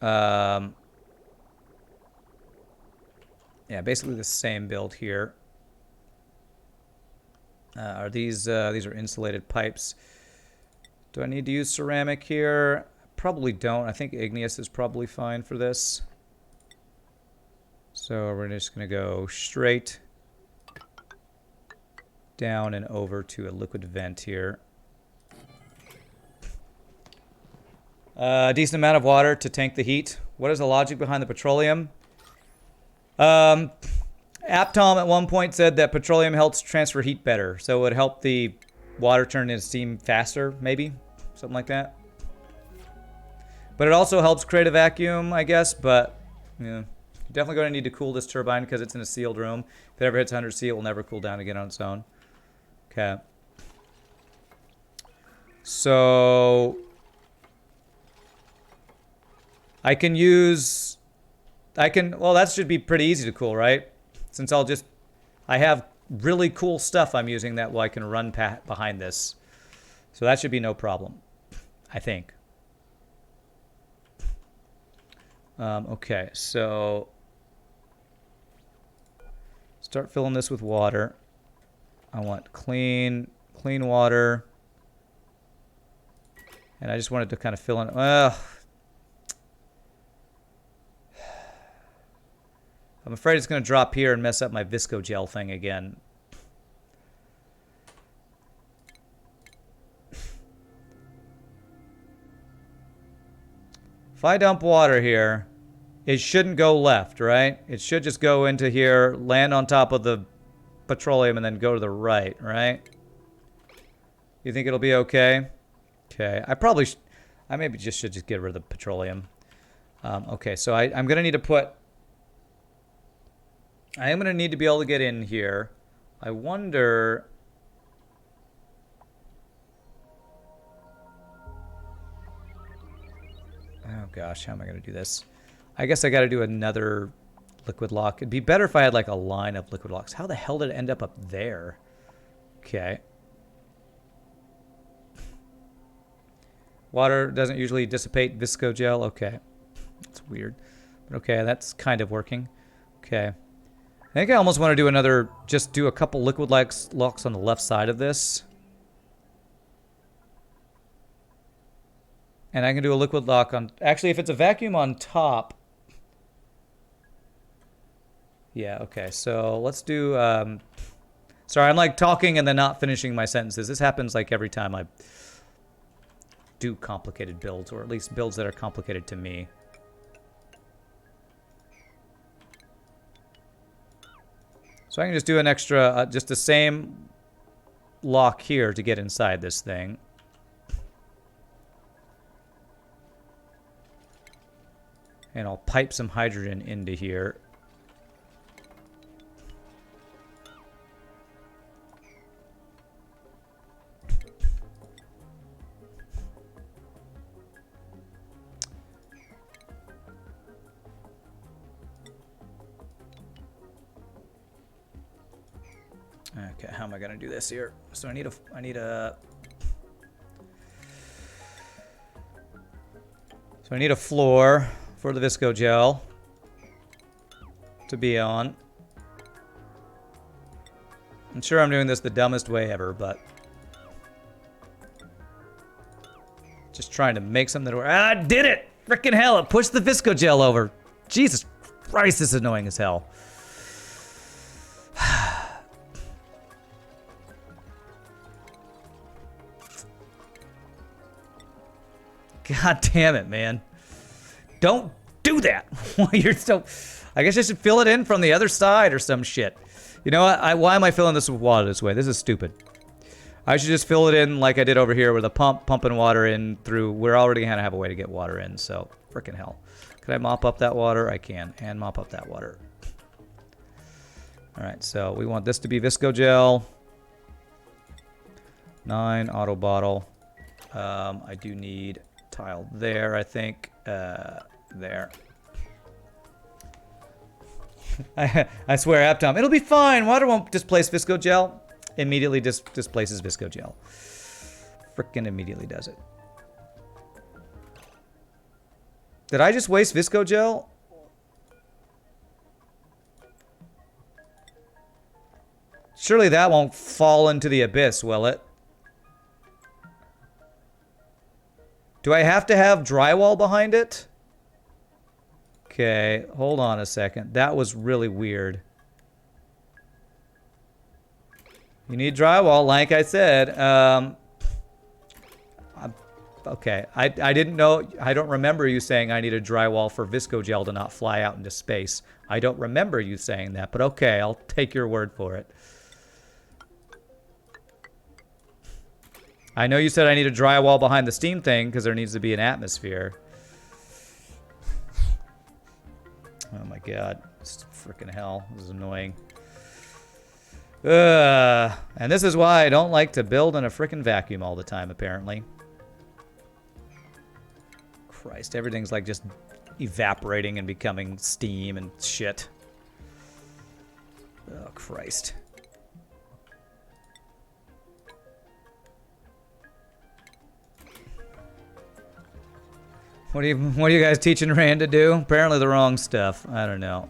yeah, basically the same build here. Are these are insulated pipes? Do I need to use ceramic here? Probably don't. I think igneous is probably fine for this. So we're just going to go straight down and over to a liquid vent here. A decent amount of water to tank the heat. What is the logic behind the petroleum? Aptom at one point said that petroleum helps transfer heat better, so it would help the water turn into steam faster, maybe? Something like that. But it also helps create a vacuum, I guess, but, yeah. You're definitely going to need to cool this turbine because it's in a sealed room. If it ever hits 100 C, it will never cool down again on its own. Okay. So, I can use... well, that should be pretty easy to cool, right? Since I have really cool stuff I'm using that I can run behind this. So that should be no problem, I think. Okay, so start filling this with water. I want clean water. And I just wanted to kind of fill in. I'm afraid it's going to drop here and mess up my Visco gel thing again. If I dump water here, it shouldn't go left, right? It should just go into here, land on top of the petroleum, and then go to the right, right? You think it'll be okay? Okay. I maybe should just get rid of the petroleum. Okay, so I'm going to need to put... I am going to need to be able to get in here. I wonder... Oh gosh, how am I going to do this? I guess I got to do another liquid lock. It'd be better if I had like a line of liquid locks. How the hell did it end up there? Okay. Water doesn't usually dissipate Visco gel. Okay. That's weird. But okay, that's kind of working. Okay. I think I almost want to just do a couple liquid locks on the left side of this. And I can do a liquid lock on... Actually, if it's a vacuum on top... Yeah, okay. So let's do... Sorry, I'm like talking and then not finishing my sentences. This happens like every time I do complicated builds, or at least builds that are complicated to me. So I can just do an extra, just the same lock here to get inside this thing. And I'll pipe some hydrogen into here. Okay, how am I gonna do this here? So I need a floor for the Visco gel to be on. I'm sure I'm doing this the dumbest way ever, but just trying to make something that works. Ah, I did it! Frickin' hell, it pushed the Visco gel over. Jesus Christ, this is annoying as hell. God damn it, man. Don't do that. You're so... I guess I should fill it in from the other side or some shit. You know what? Why am I filling this with water this way? This is stupid. I should just fill it in like I did over here with a pump, pumping water in through... We're already going to have a way to get water in, so... Frickin' hell. Can I mop up that water? I can. And mop up that water. Alright, so we want this to be Visco gel. 9, auto bottle. I do need... tile there, I think. There. I swear, Aptom. It'll be fine. Water won't displace Viscogel. Immediately displaces Viscogel. Frickin' immediately does it. Did I just waste Viscogel? Surely that won't fall into the abyss, will it? Do I have to have drywall behind it? Okay, hold on a second. That was really weird. You need drywall, like I said. Okay, I didn't know. I don't remember you saying I needed drywall for Viscogel to not fly out into space. I don't remember you saying that, but okay, I'll take your word for it. I know you said I need a drywall behind the steam thing because there needs to be an atmosphere. Oh my god. It's freaking hell. This is annoying. And this is why I don't like to build in a freaking vacuum all the time, apparently. Christ, everything's like just evaporating and becoming steam and shit. Oh, Christ. What are you guys teaching Rand to do? Apparently the wrong stuff. I don't know.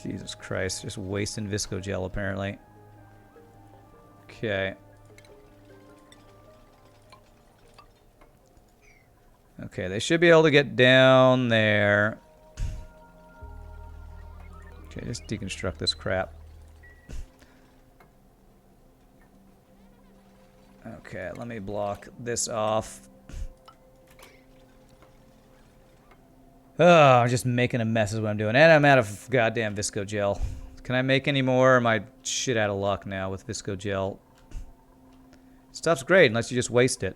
Jesus Christ, just wasting Viscogel apparently. Okay. Okay, they should be able to get down there. Okay, just deconstruct this crap. Okay, let me block this off. Oh, I'm just making a mess is what I'm doing. And I'm out of goddamn Viscogel. Can I make any more? Or am I shit out of luck now with Viscogel? Stuff's great unless you just waste it.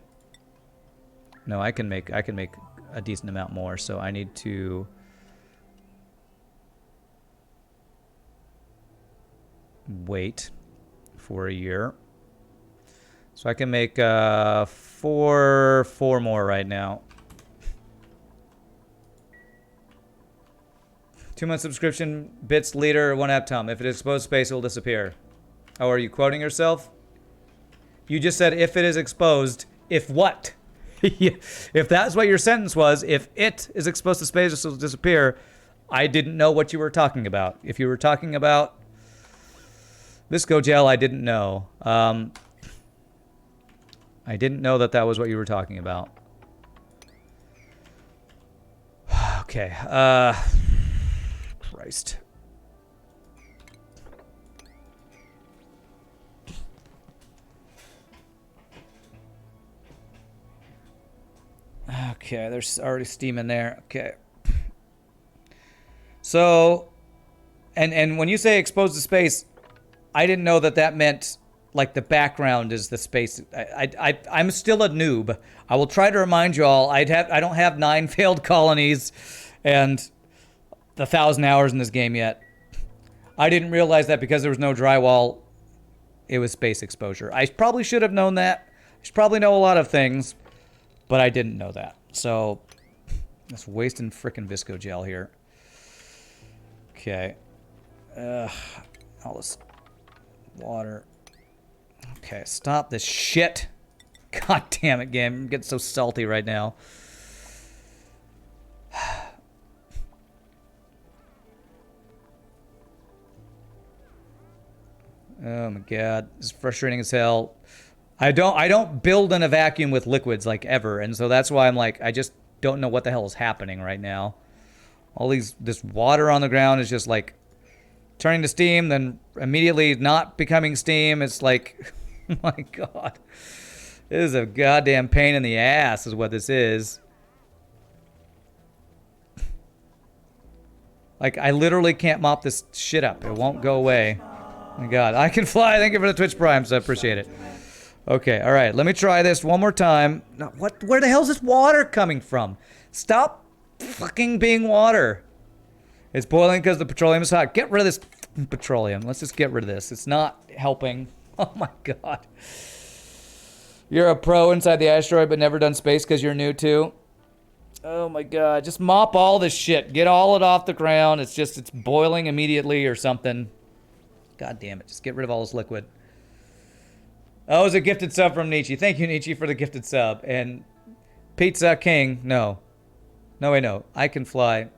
No, I can make a decent amount more, so I need to wait for a year. So I can make four more right now. 2-month subscription, bits leader, 1 Aptom. If it is exposed space, it will disappear. Oh, are you quoting yourself? You just said if it is exposed, if what? If that's what your sentence was, if it is exposed to space, it will disappear. I didn't know what you were talking about. If you were talking about Viscogel, I didn't know. I didn't know that that was what you were talking about. Okay. Christ. Okay, there's already steam in there. Okay. So, and when you say exposed to space, I didn't know that that meant like the background is the space. I'm still a noob. I will try to remind you all. I don't have 9 failed colonies and 1,000 hours in this game yet. I didn't realize that because there was no drywall, it was space exposure. I probably should have known that. I should probably know a lot of things, but I didn't know that. So, just wasting frickin' Viscogel here. Okay. All this water. Okay, stop this shit. God damn it, game. I'm getting so salty right now. Oh my god, this is frustrating as hell. I don't build in a vacuum with liquids like ever, and so that's why I'm like, I just don't know what the hell is happening right now. All this water on the ground is just like turning to steam, then immediately not becoming steam. It's like, oh my god, this is a goddamn pain in the ass is what this is. Like, I literally can't mop this shit up. It won't go away. Oh my god, I can fly. Thank you for the Twitch Primes. I appreciate it. Okay, all right. Let me try this one more time. No, what? Where the hell is this water coming from? Stop fucking being water. It's boiling because the petroleum is hot. Get rid of this petroleum. Let's just get rid of this. It's not helping. Oh my god. You're a pro inside the asteroid but never done space because you're new too. Oh my god, just mop all this shit. Get all it off the ground. It's boiling immediately or something. God damn it, just get rid of all this liquid. Oh, it was a gifted sub from Nietzsche. Thank you, Nietzsche, for the gifted sub. And Pizza King, no. No, wait, no. I can fly.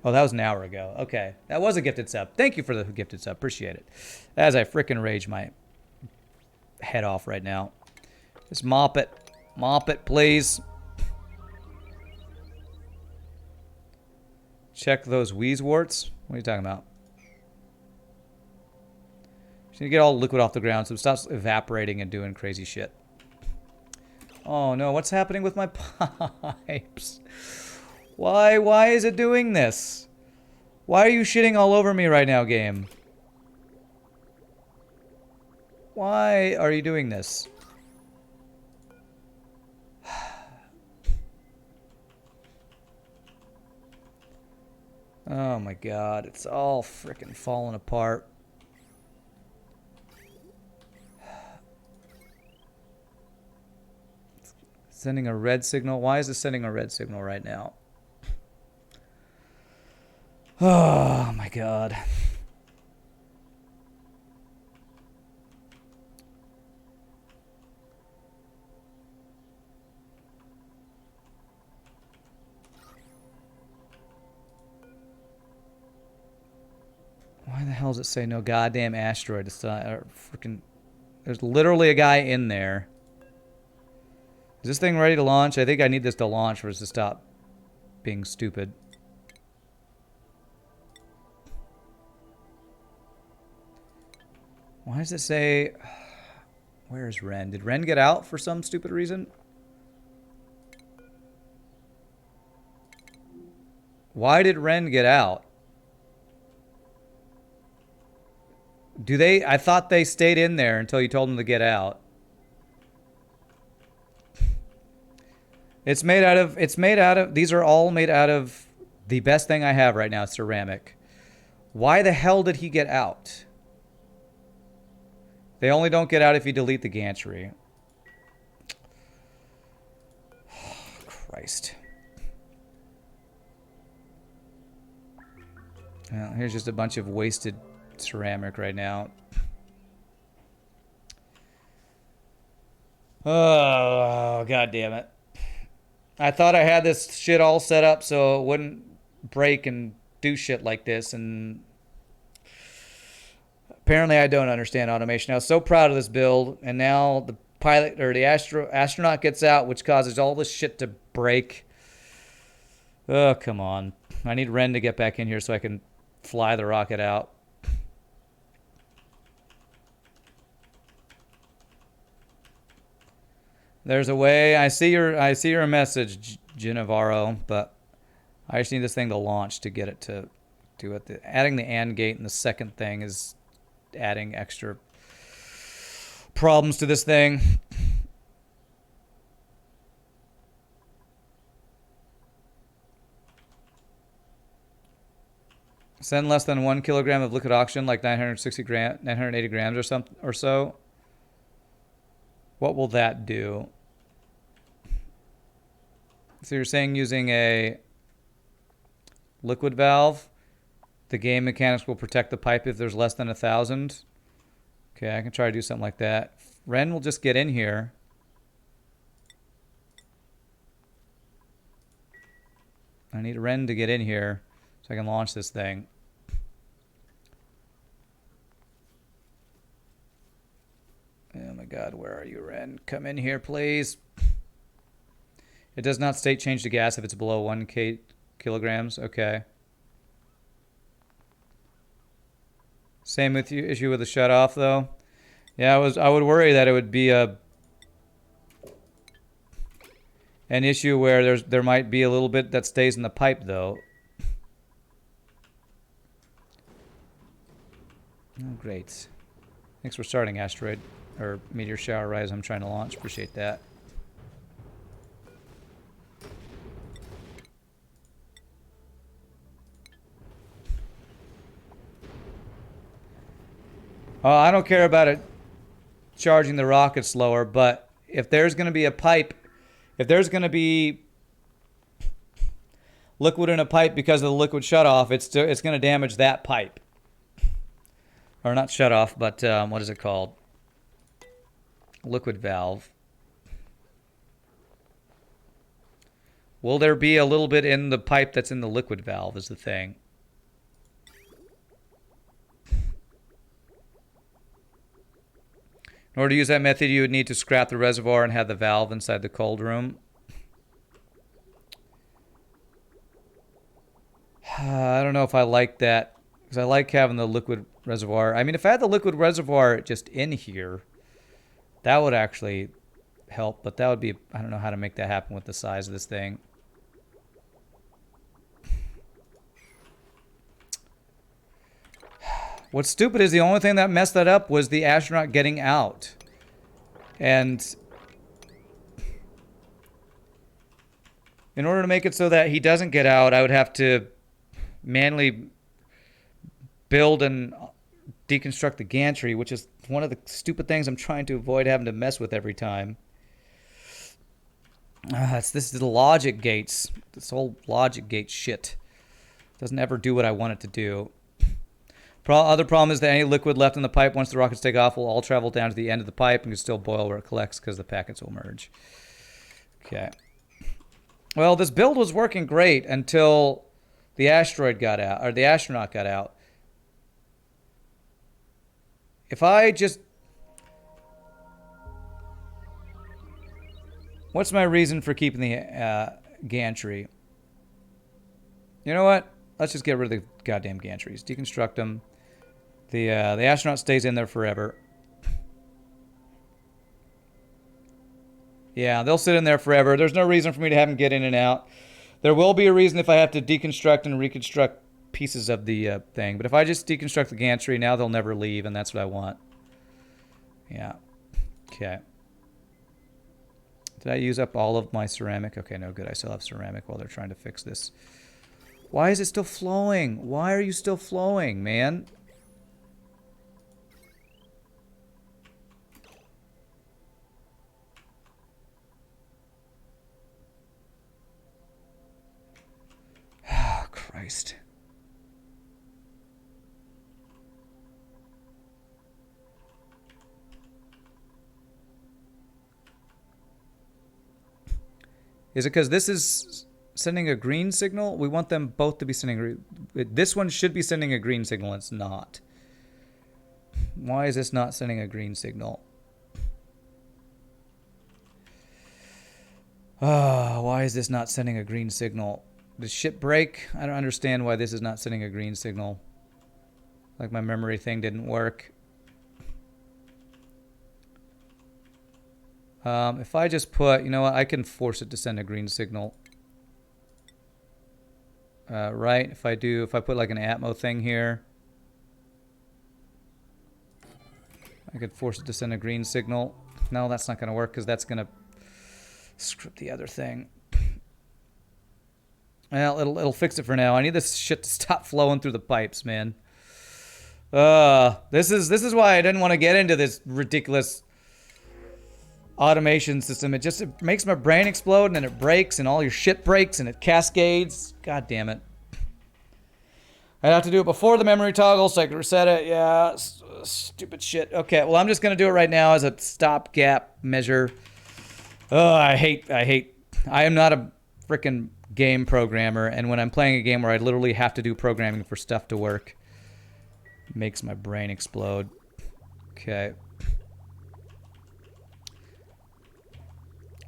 Oh, that was an hour ago. Okay, that was a gifted sub. Thank you for the gifted sub. Appreciate it. As I frickin' rage my head off right now. Just mop it. Mop it, please. Check those wheeze warts. What are you talking about? Just need to get all the liquid off the ground so it stops evaporating and doing crazy shit. Oh no, what's happening with my pipes? Why is it doing this? Why are you shitting all over me right now, game? Why are you doing this? Oh my god, it's all frickin' falling apart. Sending a red signal. Why is it sending a red signal right now? Oh my god. Why the hell does it say no goddamn asteroid? It's freaking. There's literally a guy in there. Is this thing ready to launch? I think I need this to launch for us to stop being stupid. Why does it say... Where's Ren? Did Ren get out for some stupid reason? Why did Ren get out? Do they... I thought they stayed in there until you told them to get out. It's made out of, these are all made out of the best thing I have right now, ceramic. Why the hell did he get out? They only don't get out if you delete the gantry. Oh, Christ. Well, here's just a bunch of wasted ceramic right now. Oh, god damn it. I thought I had this shit all set up so it wouldn't break and do shit like this, and apparently I don't understand automation. I was so proud of this build, and now the pilot or the astronaut gets out, which causes all this shit to break. Oh, come on. I need Ren to get back in here so I can fly the rocket out. There's a way. I see your message, Genevaro, but I just need this thing to launch to get it to do it. Adding the AND gate in the second thing is adding extra problems to this thing. Send less than 1 kilogram of liquid oxygen, like 980 grams or something or so. What will that do? So you're saying using a liquid valve, the game mechanics will protect the pipe if there's less than 1,000. Okay, I can try to do something like that. Ren will just get in here. I need Ren to get in here so I can launch this thing. Oh my god, where are you, Ren? Come in here, please. It does not state change to gas if it's below 1 kilograms. Okay. Same with you issue with the shut off though. Yeah, I would worry that it would be an issue where there might be a little bit that stays in the pipe though. Oh, great. Thanks for starting, asteroid or meteor shower rise. I'm trying to launch. Appreciate that. I don't care about it charging the rocket slower, but if there's going to be a pipe, if there's going to be liquid in a pipe because of the liquid shutoff, it's going to damage that pipe. Or not shutoff, but what is it called? Liquid valve. Will there be a little bit in the pipe that's in the liquid valve is the thing. In order to use that method, you would need to scrap the reservoir and have the valve inside the cold room. I don't know if I like that, because I like having the liquid reservoir. I mean, if I had the liquid reservoir just in here, that would actually help, but that would be, I don't know how to make that happen with the size of this thing. What's stupid is the only thing that messed that up was the astronaut getting out. And in order to make it so that he doesn't get out, I would have to manually build and deconstruct the gantry, which is one of the stupid things I'm trying to avoid having to mess with every time. This is the logic gates. This whole logic gate shit doesn't ever do what I want it to do. Other problem is that any liquid left in the pipe once the rockets take off will all travel down to the end of the pipe and can still boil where it collects because the packets will merge. Okay. Well, this build was working great until the asteroid got out, or the astronaut got out. If I just... What's my reason for keeping the gantry? You know what? Let's just get rid of the goddamn gantries. Deconstruct them. The astronaut stays in there forever. Yeah, they'll sit in there forever. There's no reason for me to have them get in and out. There will be a reason if I have to deconstruct and reconstruct pieces of the thing. But if I just deconstruct the gantry, now they'll never leave, and that's what I want. Yeah. Okay. Did I use up all of my ceramic? Okay, no good. I still have ceramic while they're trying to fix this. Why is it still flowing? Why are you still flowing, man? Oh, Christ. Is it because this is sending a green signal? We want them both to be sending... This one should be sending a green signal. It's not. Why is this not sending a green signal? Why is this not sending a green signal? Did shit break? I don't understand why this is not sending a green signal. Like my memory thing didn't work. If I just put... You know what? I can force it to send a green signal. Right? If I put like an Atmo thing here, I could force it to send a green signal. No, that's not going to work because that's going to script the other thing. Well, it'll fix it for now. I need this shit to stop flowing through the pipes, man. This is why I didn't want to get into this ridiculous automation system. It makes my brain explode, and then it breaks, and all your shit breaks, and it cascades. God damn it. I'd have to do it before the memory toggle so I could reset it. Yeah, stupid shit. Okay, well, I'm just going to do it right now as a stopgap measure. I am not a freaking game programmer, and when I'm playing a game where I literally have to do programming for stuff to work, it makes my brain explode. Okay.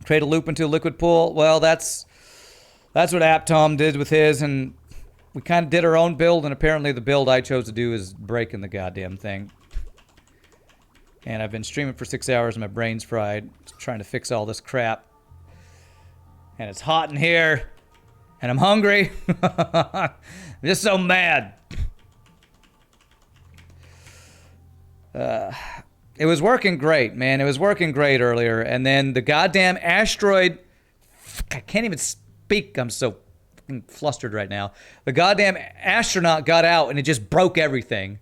Create a loop into a liquid pool. Well, that's what AppTom did with his, and we kind of did our own build, and apparently the build I chose to do is breaking the goddamn thing. And I've been streaming for 6 hours, and my brain's fried, trying to fix all this crap. And it's hot in here, and I'm hungry. I'm just so mad. It was working great, man. It was working great earlier, and then the goddamn asteroid... I can't even speak. I'm so fucking flustered right now. The goddamn astronaut got out, and it just broke everything.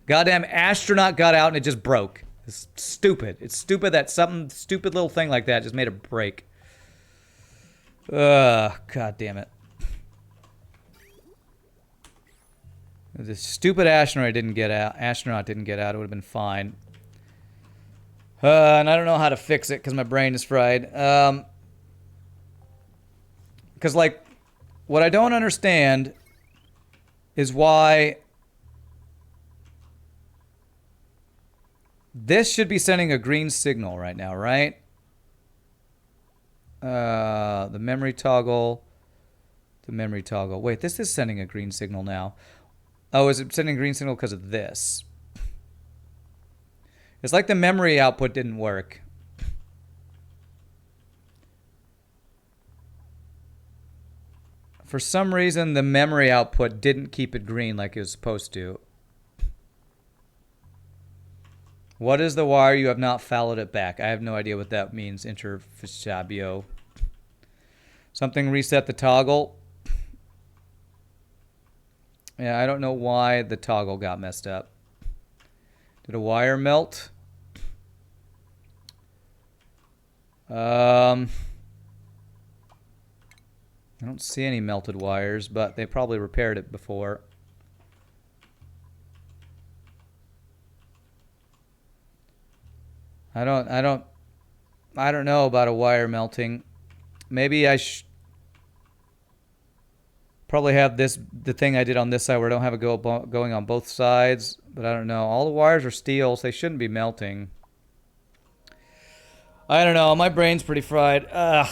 Goddamn astronaut got out, and it just broke. It's stupid. It's stupid that something stupid little thing like that just made a break. God damn it. The stupid astronaut didn't get out. It would have been fine. And I don't know how to fix it because my brain is fried. Because, like, what I don't understand is why this should be sending a green signal right now, right? The memory toggle. The memory toggle. Wait, this is sending a green signal now. Oh, is it sending a green signal because of this? It's like the memory output didn't work. For some reason, the memory output didn't keep it green like it was supposed to. What is the wire? You have not followed it back. I have no idea what that means. Interfacabio. Something reset the toggle. Yeah, I don't know why the toggle got messed up. Did a wire melt? I don't see any melted wires, but they probably repaired it before. I don't know about a wire melting. Maybe I probably have the thing I did on this side where I don't have it going on both sides, but I don't know. All the wires are steel, so they shouldn't be melting. I don't know. My brain's pretty fried. All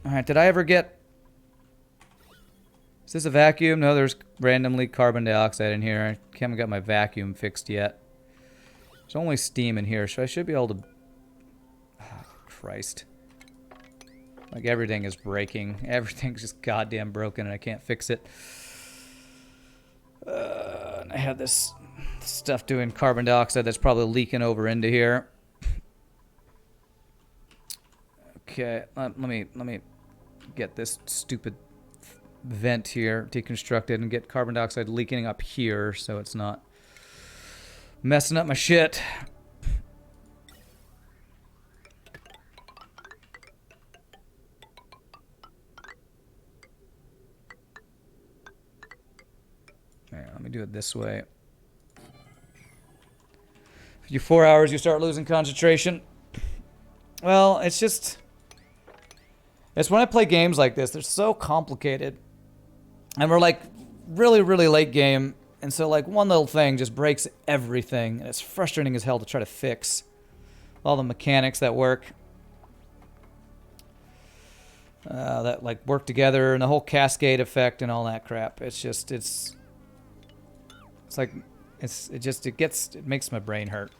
right, did I ever get... Is this a vacuum? No, there's randomly carbon dioxide in here. I haven't got my vacuum fixed yet. There's only steam in here, so I should be able to... Oh, Christ. Like, everything is breaking. Everything's just goddamn broken, and I can't fix it. And I have this stuff doing carbon dioxide that's probably leaking over into here. Okay, let me get this stupid vent here deconstructed and get carbon dioxide leaking up here so it's not messing up my shit. Alright, let me do it this way. After 4 hours, you start losing concentration. Well, it's just... It's when I play games like this, they're so complicated. And we're like really, really late game. And so like one little thing just breaks everything. And it's frustrating as hell to try to fix all the mechanics that work. That like work together and the whole cascade effect and all that crap. It's just, it makes my brain hurt.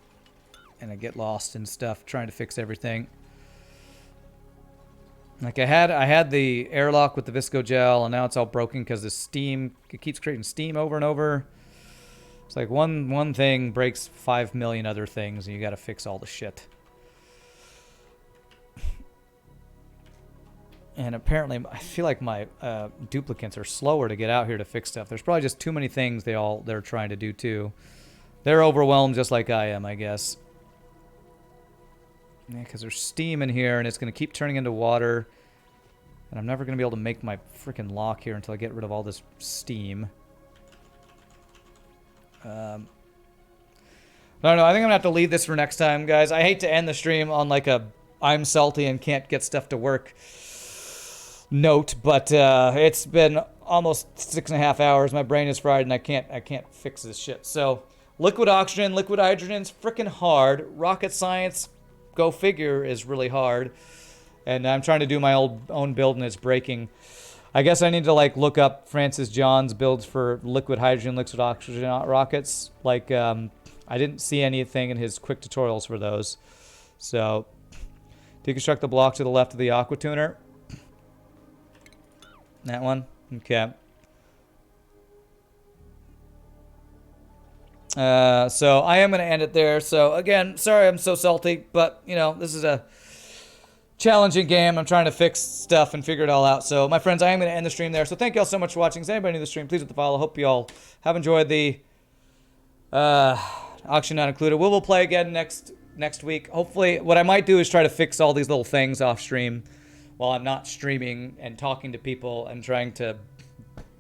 And I get lost in stuff trying to fix everything. Like I had the airlock with the Visco gel, and now it's all broken because the steam, it keeps creating steam over and over. It's like one thing breaks 5 million other things, and you got to fix all the shit. And apparently, I feel like my duplicates are slower to get out here to fix stuff. There's probably just too many things they're trying to do too. They're overwhelmed just like I am, I guess. Yeah, because there's steam in here, and it's going to keep turning into water. And I'm never going to be able to make my freaking lock here until I get rid of all this steam. I don't know. I think I'm going to have to leave this for next time, guys. I hate to end the stream on like a I'm salty and can't get stuff to work note, but it's been almost 6.5 hours. My brain is fried, and I can't fix this shit. So, liquid oxygen, liquid hydrogen's freaking hard. Rocket science... Go figure is really hard, and I'm trying to do my own build and it's breaking. I guess I need to like look up Francis John's builds for liquid hydrogen, liquid oxygen rockets. Like I didn't see anything in his quick tutorials for those. So deconstruct the block to the left of the aqua tuner. That one, okay. So I am going to end it there. So again, sorry I'm so salty, but you know, this is a challenging game. I'm trying to fix stuff and figure it all out. So my friends, I am going to end the stream there. So thank you all so much for watching. Is anybody new to the stream, please hit the follow. Hope you all have enjoyed the auction not included. We will play again next week. Hopefully, what I might do is try to fix all these little things off stream while I'm not streaming and talking to people and trying to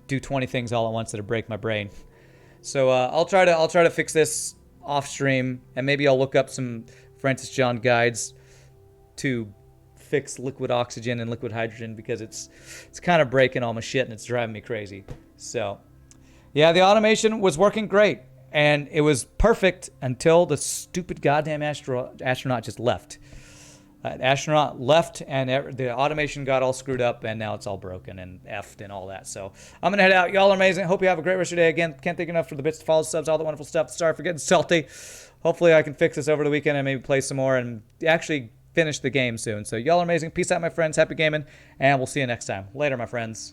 do 20 things all at once that'll break my brain. So I'll try to fix this off stream, and maybe I'll look up some Francis John guides to fix liquid oxygen and liquid hydrogen, because it's kind of breaking all my shit and it's driving me crazy. So yeah, the automation was working great, and it was perfect until the stupid goddamn astronaut just left. Astronaut left, and the automation got all screwed up, and now it's all broken and effed and all that. So I'm gonna head out. Y'all are amazing. Hope you have a great rest of your day. Again, can't thank enough for the bits, follow, subs, all the wonderful stuff. Sorry for getting salty. Hopefully I can fix this over the weekend and maybe play some more and actually finish the game soon. So y'all are amazing. Peace out, my friends. Happy gaming, and we'll see you next time. Later, my friends.